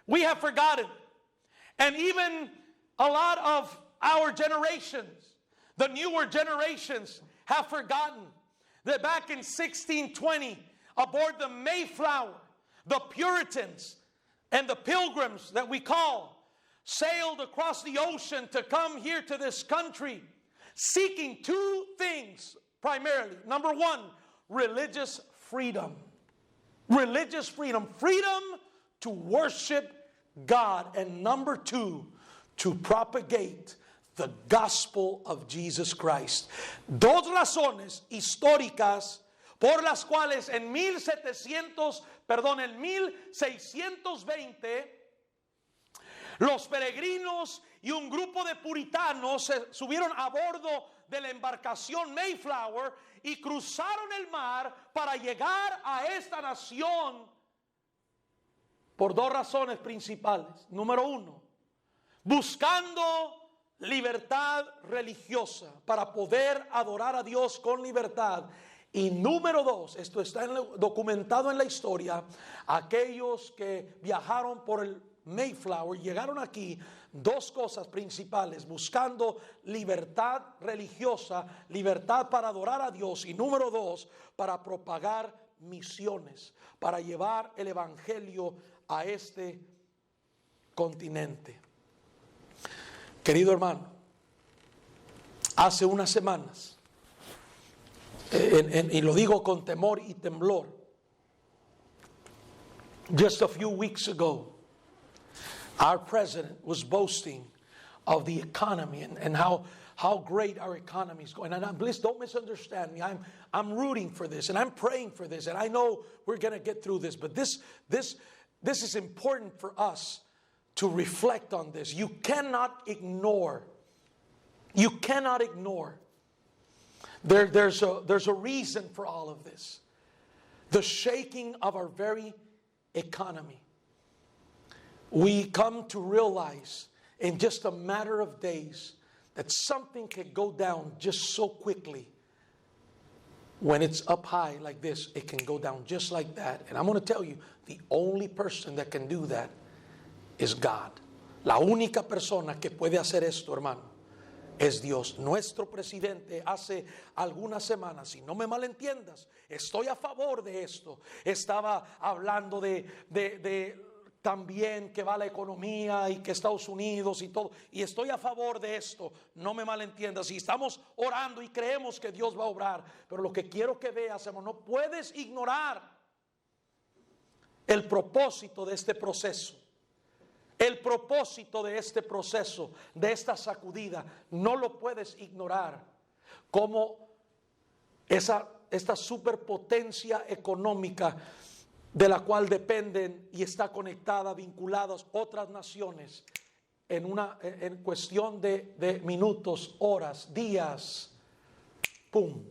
We have forgotten. And even a lot of our generations, the newer generations, have forgotten that back in 1620, aboard the Mayflower, the Puritans and the Pilgrims that we call sailed across the ocean to come here to this country, seeking two things primarily. Number one, religious freedom. Religious freedom. Freedom to worship God. And number two, to propagate the gospel of Jesus Christ. Dos razones históricas por las cuales en 1620 los peregrinos y un grupo de puritanos se subieron a bordo de la embarcación Mayflower y cruzaron el mar para llegar a esta nación por dos razones principales. Número uno, buscando libertad religiosa para poder adorar a Dios con libertad. Y número dos, esto está documentado en la historia, aquellos que viajaron por el Mayflower llegaron aquí, dos cosas principales: buscando libertad religiosa, libertad para adorar a Dios, y número dos, para propagar misiones, para llevar el evangelio a este continente. Querido hermano, hace unas semanas, y lo digo con temor y temblor, just a few weeks ago, our president was boasting of the economy and how great our economy is going. And please don't misunderstand me. I'm rooting for this and I'm praying for this, and I know we're going to get through this. But this is important for us to reflect on this. You cannot ignore. You cannot ignore. There's a reason for all of this. The shaking of our very economy. We come to realize in just a matter of days that something can go down just so quickly. When it's up high like this, it can go down just like that. And I'm going to tell you, the only person that can do that is God. La única persona que puede hacer esto, hermano, es Dios. Nuestro presidente hace algunas semanas, si no me malentiendas, estoy a favor de esto. Estaba hablando de también que va la economía y que Estados Unidos y todo, y estoy a favor de esto, no me malentiendas, y estamos orando y creemos que Dios va a obrar, pero lo que quiero que veas, hermano, no puedes ignorar el propósito de este proceso. El propósito de este proceso, de esta sacudida, no lo puedes ignorar. Como esta superpotencia económica de la cual dependen y está conectada, vinculadas otras naciones, en cuestión de minutos, horas, días, ¡pum!,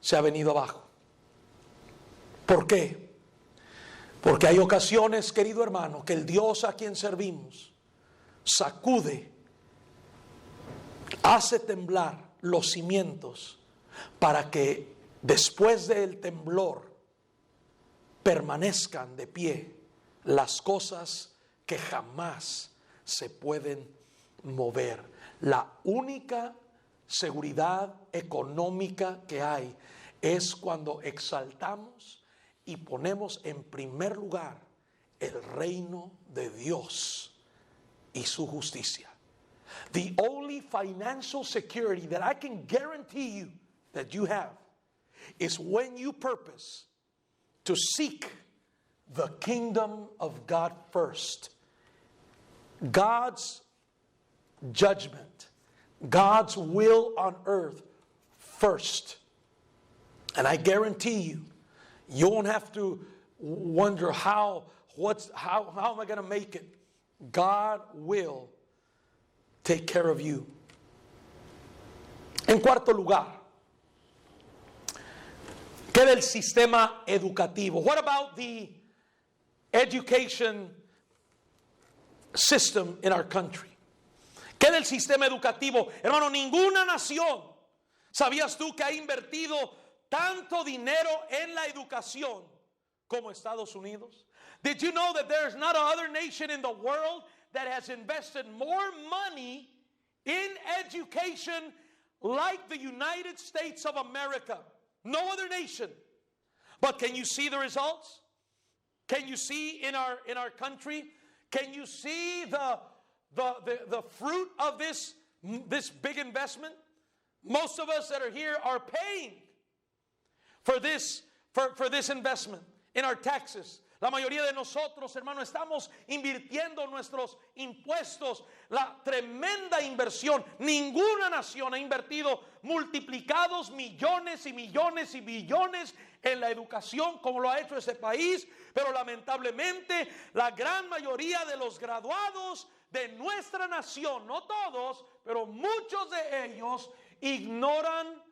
se ha venido abajo. ¿Por qué? Porque hay ocasiones, querido hermano, que el Dios a quien servimos sacude, hace temblar los cimientos para que después del temblor permanezcan de pie las cosas que jamás se pueden mover. La única seguridad económica que hay es cuando exaltamos y ponemos en primer lugar el reino de Dios y su justicia. The only financial security that I can guarantee you that you have is when you purpose to seek the kingdom of God first. God's judgment, God's will on earth first. And I guarantee you, you won't have to wonder how am I going to make it? God will take care of you. En cuarto lugar, ¿qué del sistema educativo? What about the education system in our country? ¿Qué del sistema educativo? Hermano, ninguna nación, ¿sabías tú que ha invertido tanto dinero en la educación como Estados Unidos? Did you know that there's not another nation in the world that has invested more money in education like the United States of America? No other nation. But can you see the results? Can you see in our country? Can you see the fruit of this big investment? Most of us that are here are paying for this investment in our taxes. La mayoría de nosotros, hermano, estamos invirtiendo nuestros impuestos, la tremenda inversión. Ninguna nación ha invertido multiplicados millones y millones y billones en la educación como lo ha hecho este país, pero lamentablemente la gran mayoría de los graduados de nuestra nación, no todos, pero muchos de ellos ignoran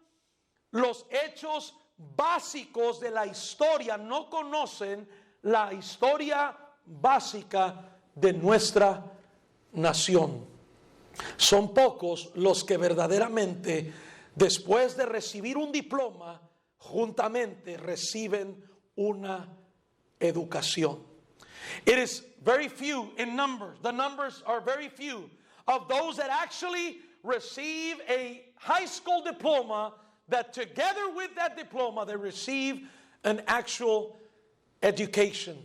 los hechos básicos de la historia, no conocen la historia básica de nuestra nación. Son pocos los que verdaderamente, después de recibir un diploma, juntamente reciben una educación. It is very few in numbers. The numbers are very few of those that actually receive a high school diploma, that together with that diploma they receive an actual education.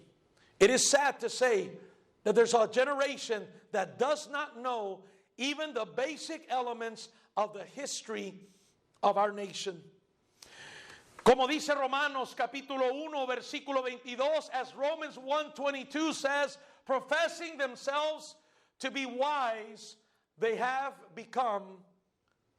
It is sad to say that there's a generation that does not know even the basic elements of the history of our nation. Como dice Romanos capítulo 1 versículo 22, as Romans 1:22 says, professing themselves to be wise, they have become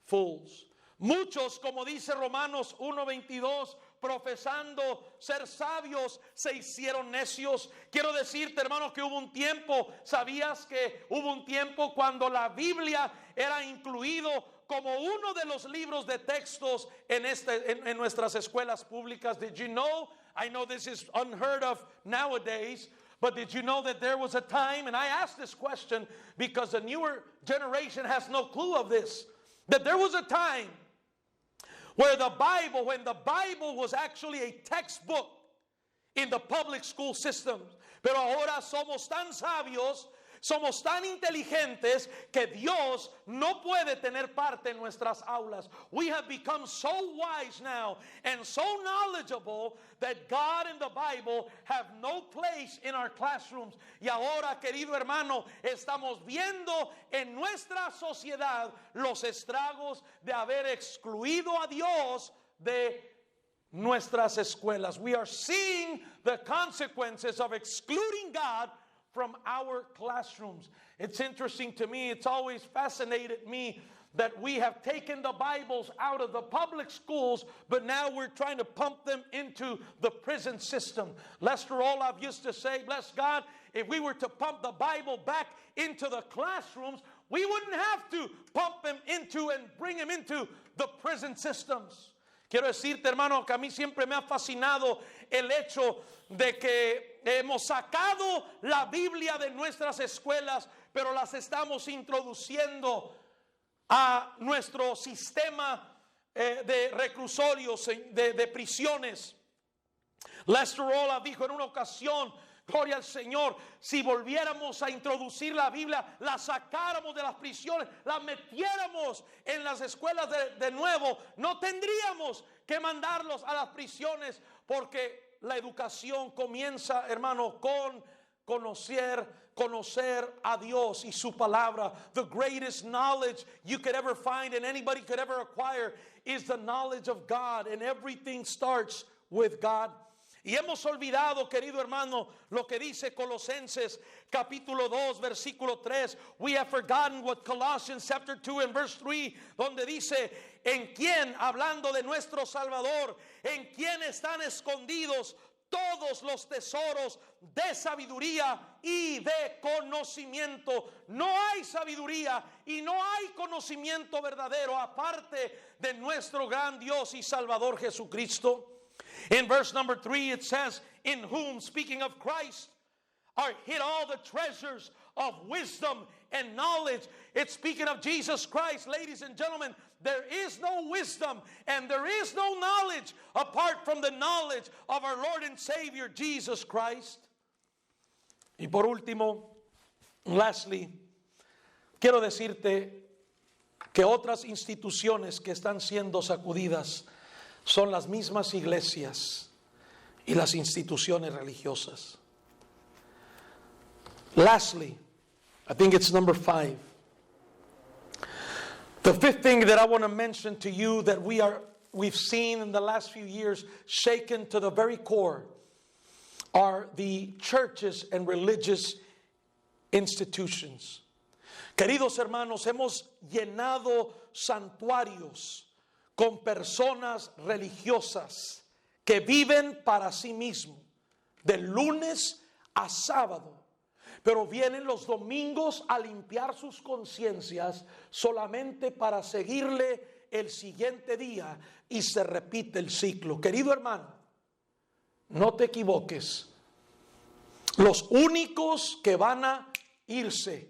fools. Muchos, como dice Romanos 1:22, profesando ser sabios, se hicieron necios. Quiero decirte, hermano, que hubo un tiempo, ¿sabías que hubo un tiempo cuando la Biblia era incluido como uno de los libros de textos en nuestras escuelas públicas? Did you know? I know this is unheard of nowadays, but did you know that there was a time, and I ask this question because the newer generation has no clue of this, that there was a time where when the Bible was actually a textbook in the public school system. Pero ahora somos tan sabios, somos tan inteligentes que Dios no puede tener parte en nuestras aulas. We have become so wise now and so knowledgeable that God and the Bible have no place in our classrooms. Y ahora, querido hermano, estamos viendo en nuestra sociedad los estragos de haber excluido a Dios de nuestras escuelas. We are seeing the consequences of excluding God from our classrooms. It's interesting to me, it's always fascinated me that we have taken the Bibles out of the public schools, but now we're trying to pump them into the prison system. Lester Olaf used to say, bless God, if we were to pump the Bible back into the classrooms, we wouldn't have to pump them into and bring them into the prison systems. Quiero decirte, hermano, que a mí siempre me ha fascinado el hecho de que hemos sacado la Biblia de nuestras escuelas, pero las estamos introduciendo a nuestro sistema de reclusorios, de prisiones. Lester Olaf dijo en una ocasión, gloria al Señor, si volviéramos a introducir la Biblia, la sacáramos de las prisiones, la metiéramos en las escuelas de nuevo, no tendríamos que mandarlos a las prisiones, porque la educación comienza, hermano, con conocer a Dios y su palabra. The greatest knowledge you could ever find and anybody could ever acquire is the knowledge of God, and everything starts with God. Y hemos olvidado, querido hermano, lo que dice Colosenses capítulo 2, versículo 3. We have forgotten what Colossians chapter 2 and verse 3, donde dice, en quien, hablando de nuestro Salvador, en quien están escondidos todos los tesoros de sabiduría y de conocimiento. No hay sabiduría y no hay conocimiento verdadero aparte de nuestro gran Dios y Salvador Jesucristo. In verse number 3 it says, in whom, speaking of Christ, are hid all the treasures of wisdom and knowledge. It's speaking of Jesus Christ. Ladies and gentlemen, there is no wisdom and there is no knowledge apart from the knowledge of our Lord and Savior Jesus Christ. Y por último, lastly, quiero decirte que otras instituciones que están siendo sacudidas son las mismas iglesias y las instituciones religiosas. Lastly, I think it's number 5. The fifth thing that I want to mention to you that we've seen in the last few years shaken to the very core are the churches and religious institutions. Queridos hermanos, hemos llenado santuarios con personas religiosas que viven para sí mismos, de lunes a sábado, pero vienen los domingos a limpiar sus conciencias solamente para seguirle el siguiente día y se repite el ciclo. Querido hermano, no te equivoques. Los únicos que van a irse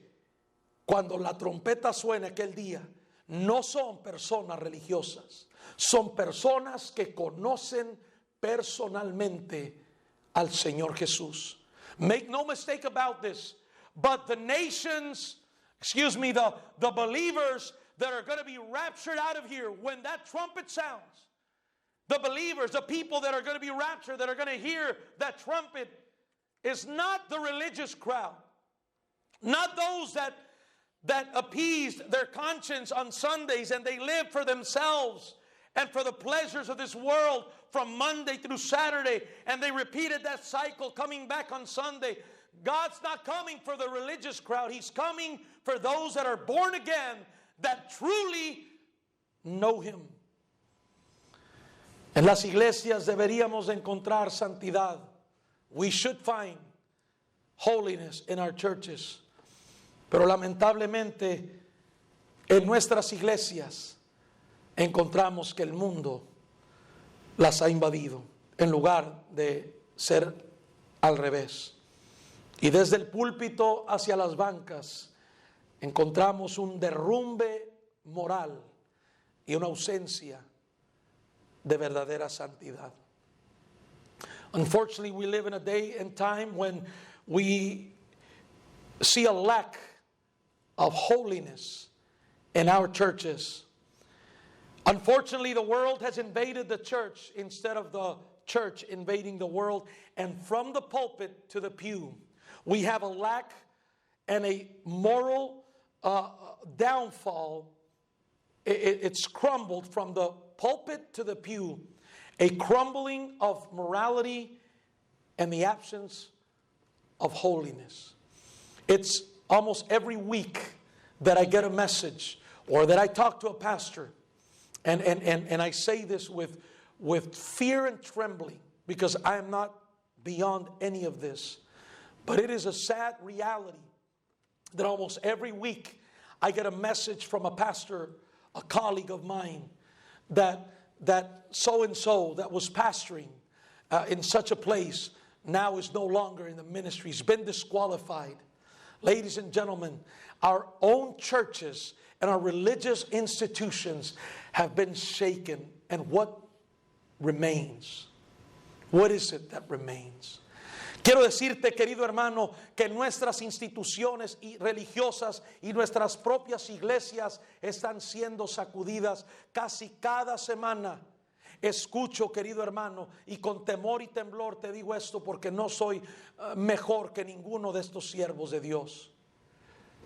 cuando la trompeta suene aquel día no son personas religiosas, son personas que conocen personalmente al Señor Jesús. Make no mistake about this, but the nations, the believers that are going to be raptured out of here when that trumpet sounds, the believers, the people that are going to be raptured, that are going to hear that trumpet, is not the religious crowd, not those that appeased their conscience on Sundays and they live for themselves and for the pleasures of this world from Monday through Saturday, and they repeated that cycle coming back on Sunday. God's not coming for the religious crowd. He's coming for those that are born again, that truly know Him. En las iglesias deberíamos encontrar santidad. We should find holiness in our churches. Pero lamentablemente en nuestras iglesias encontramos que el mundo las ha invadido en lugar de ser al revés. Y desde el púlpito hacia las bancas encontramos un derrumbe moral y una ausencia de verdadera santidad. Unfortunately, we live in a day and time when we see a lack of holiness in our churches. Unfortunately, the world has invaded the church instead of the church invading the world. And from the pulpit to the pew, we have a lack and a moral downfall. It's crumbled from the pulpit to the pew. A crumbling of morality and the absence of holiness. It's almost every week that I get a message or that I talk to a pastor, and I say this with fear and trembling, because I am not beyond any of this. But it is a sad reality that almost every week I get a message from a pastor, a colleague of mine, that so-and-so that was pastoring in such a place now is no longer in the ministry. He's been disqualified. Ladies and gentlemen, our own churches and our religious institutions have been shaken. And what remains? What is it that remains? Quiero decirte, querido hermano, que nuestras instituciones religiosas y nuestras propias iglesias están siendo sacudidas casi cada semana. Escucho, querido hermano, y con temor y temblor te digo esto, porque no soy mejor que ninguno de estos siervos de Dios.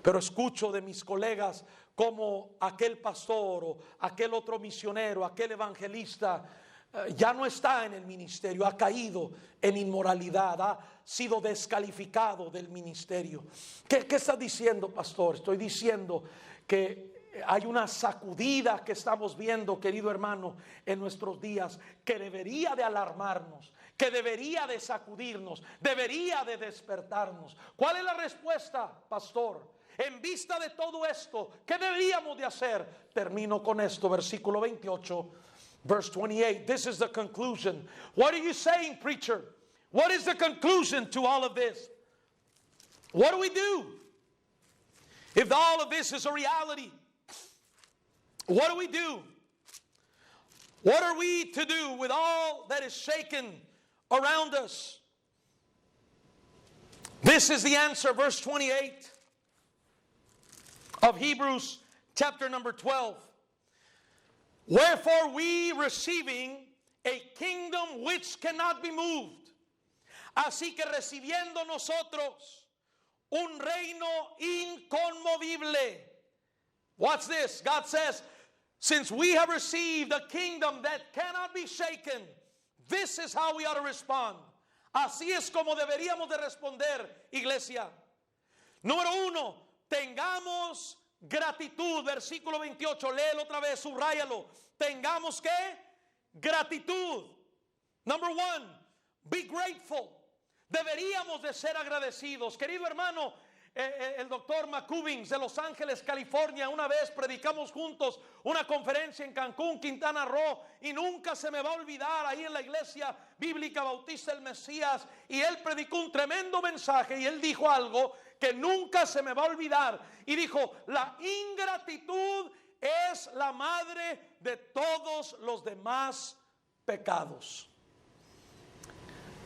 Pero escucho de mis colegas como aquel pastor o aquel otro misionero, aquel evangelista, ya no está en el ministerio, ha caído en inmoralidad, ha sido descalificado del ministerio. ¿Qué está diciendo, pastor? Estoy diciendo que hay una sacudida que estamos viendo, querido hermano, en nuestros días, que debería de alarmarnos, que debería de sacudirnos, debería de despertarnos. ¿Cuál es la respuesta, pastor? En vista de todo esto, ¿qué deberíamos de hacer? Termino con esto, versículo 28. Verse 28, this is the conclusion. What are you saying, preacher? What is the conclusion to all of this? What do we do? If all of this is a reality, what do we do? What are we to do with all that is shaken around us? This is the answer, verse 28 of Hebrews chapter number 12. Wherefore we, receiving a kingdom which cannot be moved, así que recibiendo nosotros un reino inconmovible. Watch this. God says, since we have received a kingdom that cannot be shaken, this is how we ought to respond. Así es como deberíamos de responder, iglesia. Número uno, tengamos gratitud, versículo 28, léelo otra vez, subráyalo. Tengamos ¿qué? Gratitud. Number one, be grateful. Deberíamos de ser agradecidos. Querido hermano, el doctor McCubbins de Los Ángeles, California, una vez predicamos juntos una conferencia en Cancún, Quintana Roo, y nunca se me va a olvidar, ahí en la iglesia bíblica Bautista del Mesías, y él predicó un tremendo mensaje, y él dijo algo que nunca se me va a olvidar, y dijo, la ingratitud es la madre de todos los demás pecados.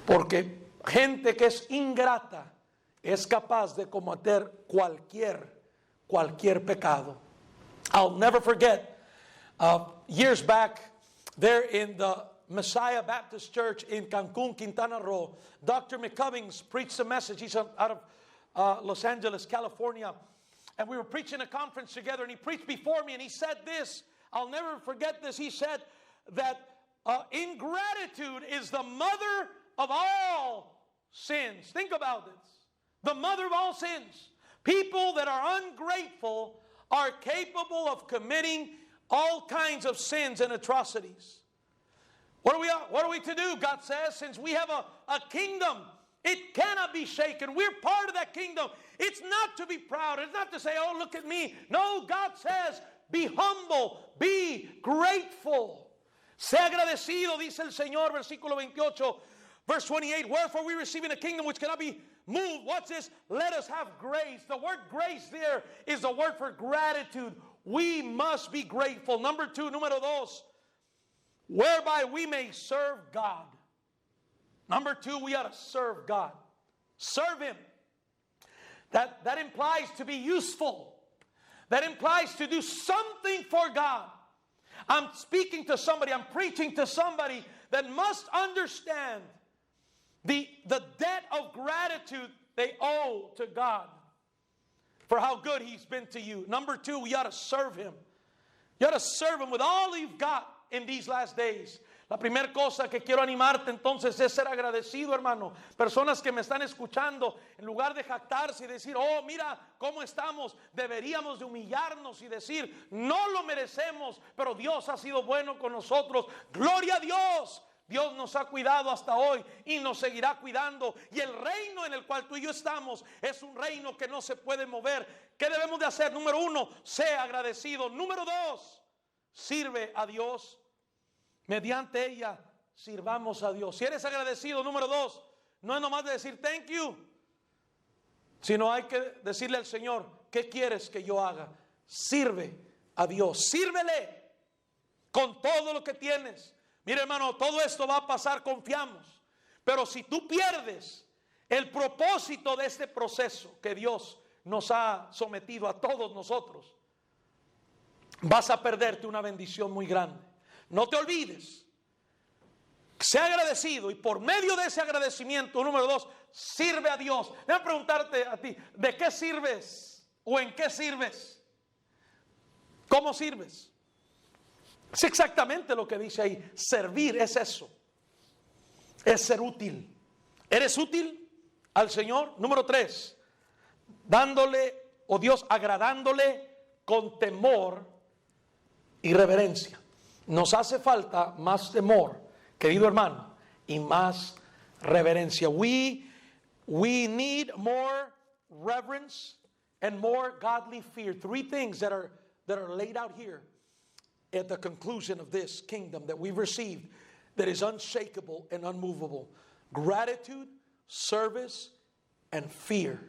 Porque gente que es ingrata es capaz de cometer cualquier pecado. I'll never forget, years back, there in the Messiah Baptist Church in Cancún, Quintana Roo, Dr. McCubbins preached a message. He's out of Los Angeles, California. And we were preaching a conference together, and he preached before me, and he said this. I'll never forget this. He said that ingratitude is the mother of all sins. Think about this. The mother of all sins. People that are ungrateful are capable of committing all kinds of sins and atrocities. What are we to do? God says, since we have a kingdom, it cannot be shaken. We're part of that kingdom. It's not to be proud. It's not to say, oh, look at me. No, God says, be humble, be grateful. Sea agradecido, dice el Señor, versículo 28, verse 28. Wherefore we receiving a kingdom which cannot be moved. What's this? Let us have grace. The word grace there is the word for gratitude. We must be grateful. Number two, número dos, whereby we may serve God. Number two, we ought to serve God. Serve Him. That implies to be useful. That implies to do something for God. I'm speaking to somebody, I'm preaching to somebody that must understand the debt of gratitude they owe to God for how good He's been to you. Number two, we ought to serve Him. You ought to serve Him with all you've got in these last days. La primera cosa que quiero animarte entonces es ser agradecido, hermano. Personas que me están escuchando, en lugar de jactarse y decir, oh, mira cómo estamos, deberíamos de humillarnos y decir, no lo merecemos, pero Dios ha sido bueno con nosotros. Gloria a Dios. Dios nos ha cuidado hasta hoy y nos seguirá cuidando. Y el reino en el cual tú y yo estamos es un reino que no se puede mover. ¿Qué debemos de hacer? Número 1, sé agradecido. Número 2, sirve a Dios. Mediante ella sirvamos a Dios. Si eres agradecido, número 2, no es nomás de decir thank you, sino hay que decirle al Señor, ¿qué quieres que yo haga? Sirve a Dios, sírvele con todo lo que tienes. Mire, hermano, todo esto va a pasar, confiamos. Pero si tú pierdes el propósito de este proceso que Dios nos ha sometido a todos nosotros, vas a perderte una bendición muy grande. No te olvides, sea agradecido y por medio de ese agradecimiento, número 2, sirve a Dios. Déjame preguntarte a ti, ¿de qué sirves o en qué sirves? ¿Cómo sirves? Es exactamente lo que dice ahí. Servir es eso, es ser útil. ¿Eres útil al Señor? Número 3, dándole o Dios agradándole con temor y reverencia. Nos hace falta más temor, querido hermano, y más reverencia. We need more reverence and more godly fear. 3 things that are laid out here at the conclusion of this kingdom that we've received that is unshakable and unmovable. Gratitude, service, and fear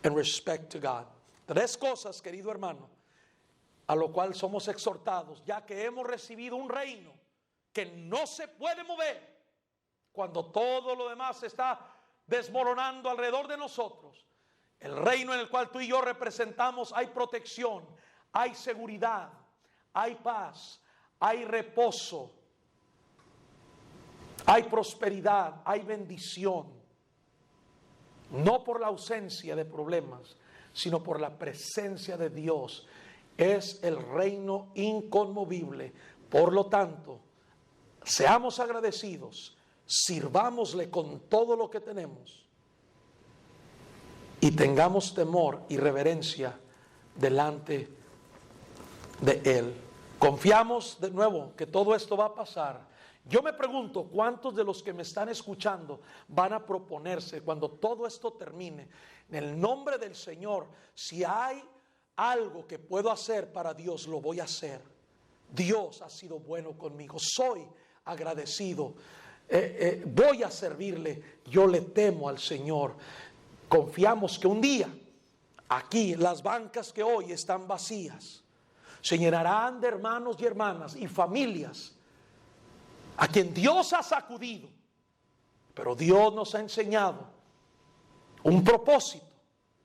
and respect to God. 3 cosas, querido hermano, a lo cual somos exhortados, ya que hemos recibido un reino que no se puede mover cuando todo lo demás se está desmoronando alrededor de nosotros. El reino en el cual tú y yo representamos, hay protección, hay seguridad, hay paz, hay reposo, hay prosperidad, hay bendición. No por la ausencia de problemas, sino por la presencia de Dios. Es el reino inconmovible. Por lo tanto, seamos agradecidos, sirvámosle con todo lo que tenemos y tengamos temor y reverencia delante de Él. Confiamos de nuevo que todo esto va a pasar. Yo me pregunto cuántos de los que me están escuchando van a proponerse cuando todo esto termine, en el nombre del Señor, si hay algo que puedo hacer para Dios, lo voy a hacer. Dios ha sido bueno conmigo, soy agradecido, voy a servirle, yo le temo al Señor. Confiamos que un día aquí las bancas que hoy están vacías se llenarán de hermanos y hermanas y familias a quien Dios ha sacudido, pero Dios nos ha enseñado un propósito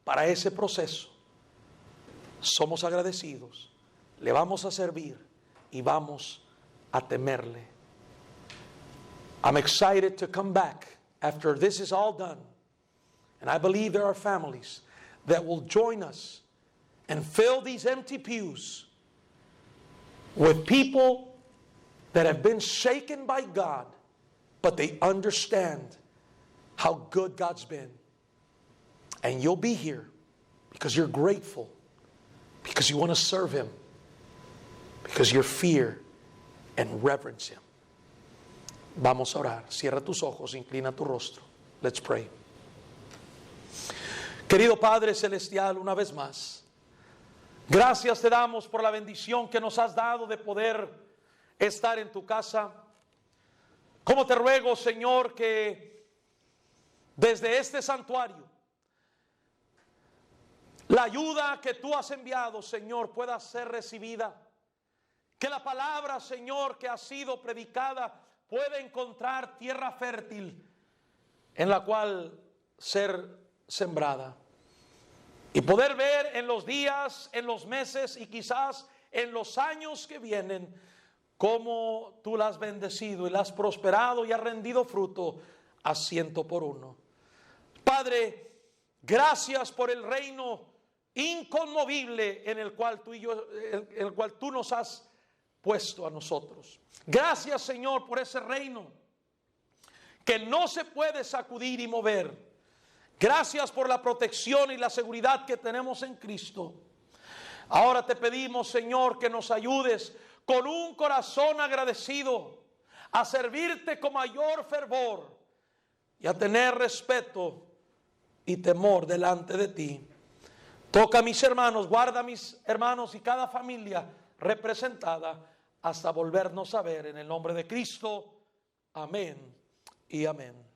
para ese proceso. Somos agradecidos, le vamos a servir y vamos a temerle. I'm excited to come back after this is all done. And I believe there are families that will join us and fill these empty pews with people that have been shaken by God, but they understand how good God's been. And you'll be here because you're grateful, because you want to serve Him, because you fear and reverence Him. Vamos a orar. Cierra tus ojos, inclina tu rostro. Let's pray. Querido Padre Celestial, una vez más, gracias te damos por la bendición que nos has dado de poder estar en tu casa. Como te ruego, Señor, que desde este santuario la ayuda que tú has enviado, Señor, pueda ser recibida. Que la palabra, Señor, que ha sido predicada pueda encontrar tierra fértil en la cual ser sembrada. Y poder ver en los días, en los meses y quizás en los años que vienen cómo tú la has bendecido y la has prosperado y has rendido fruto a 100 por 1. Padre, gracias por el reino inconmovible en el cual tú y yo, en el cual tú nos has puesto a nosotros. Gracias, Señor, por ese reino que no se puede sacudir y mover. Gracias por la protección y la seguridad que tenemos en Cristo. Ahora te pedimos, Señor, que nos ayudes con un corazón agradecido a servirte con mayor fervor y a tener respeto y temor delante de ti. Toca a mis hermanos, guarda a mis hermanos y cada familia representada hasta volvernos a ver, en el nombre de Cristo. Amén y amén.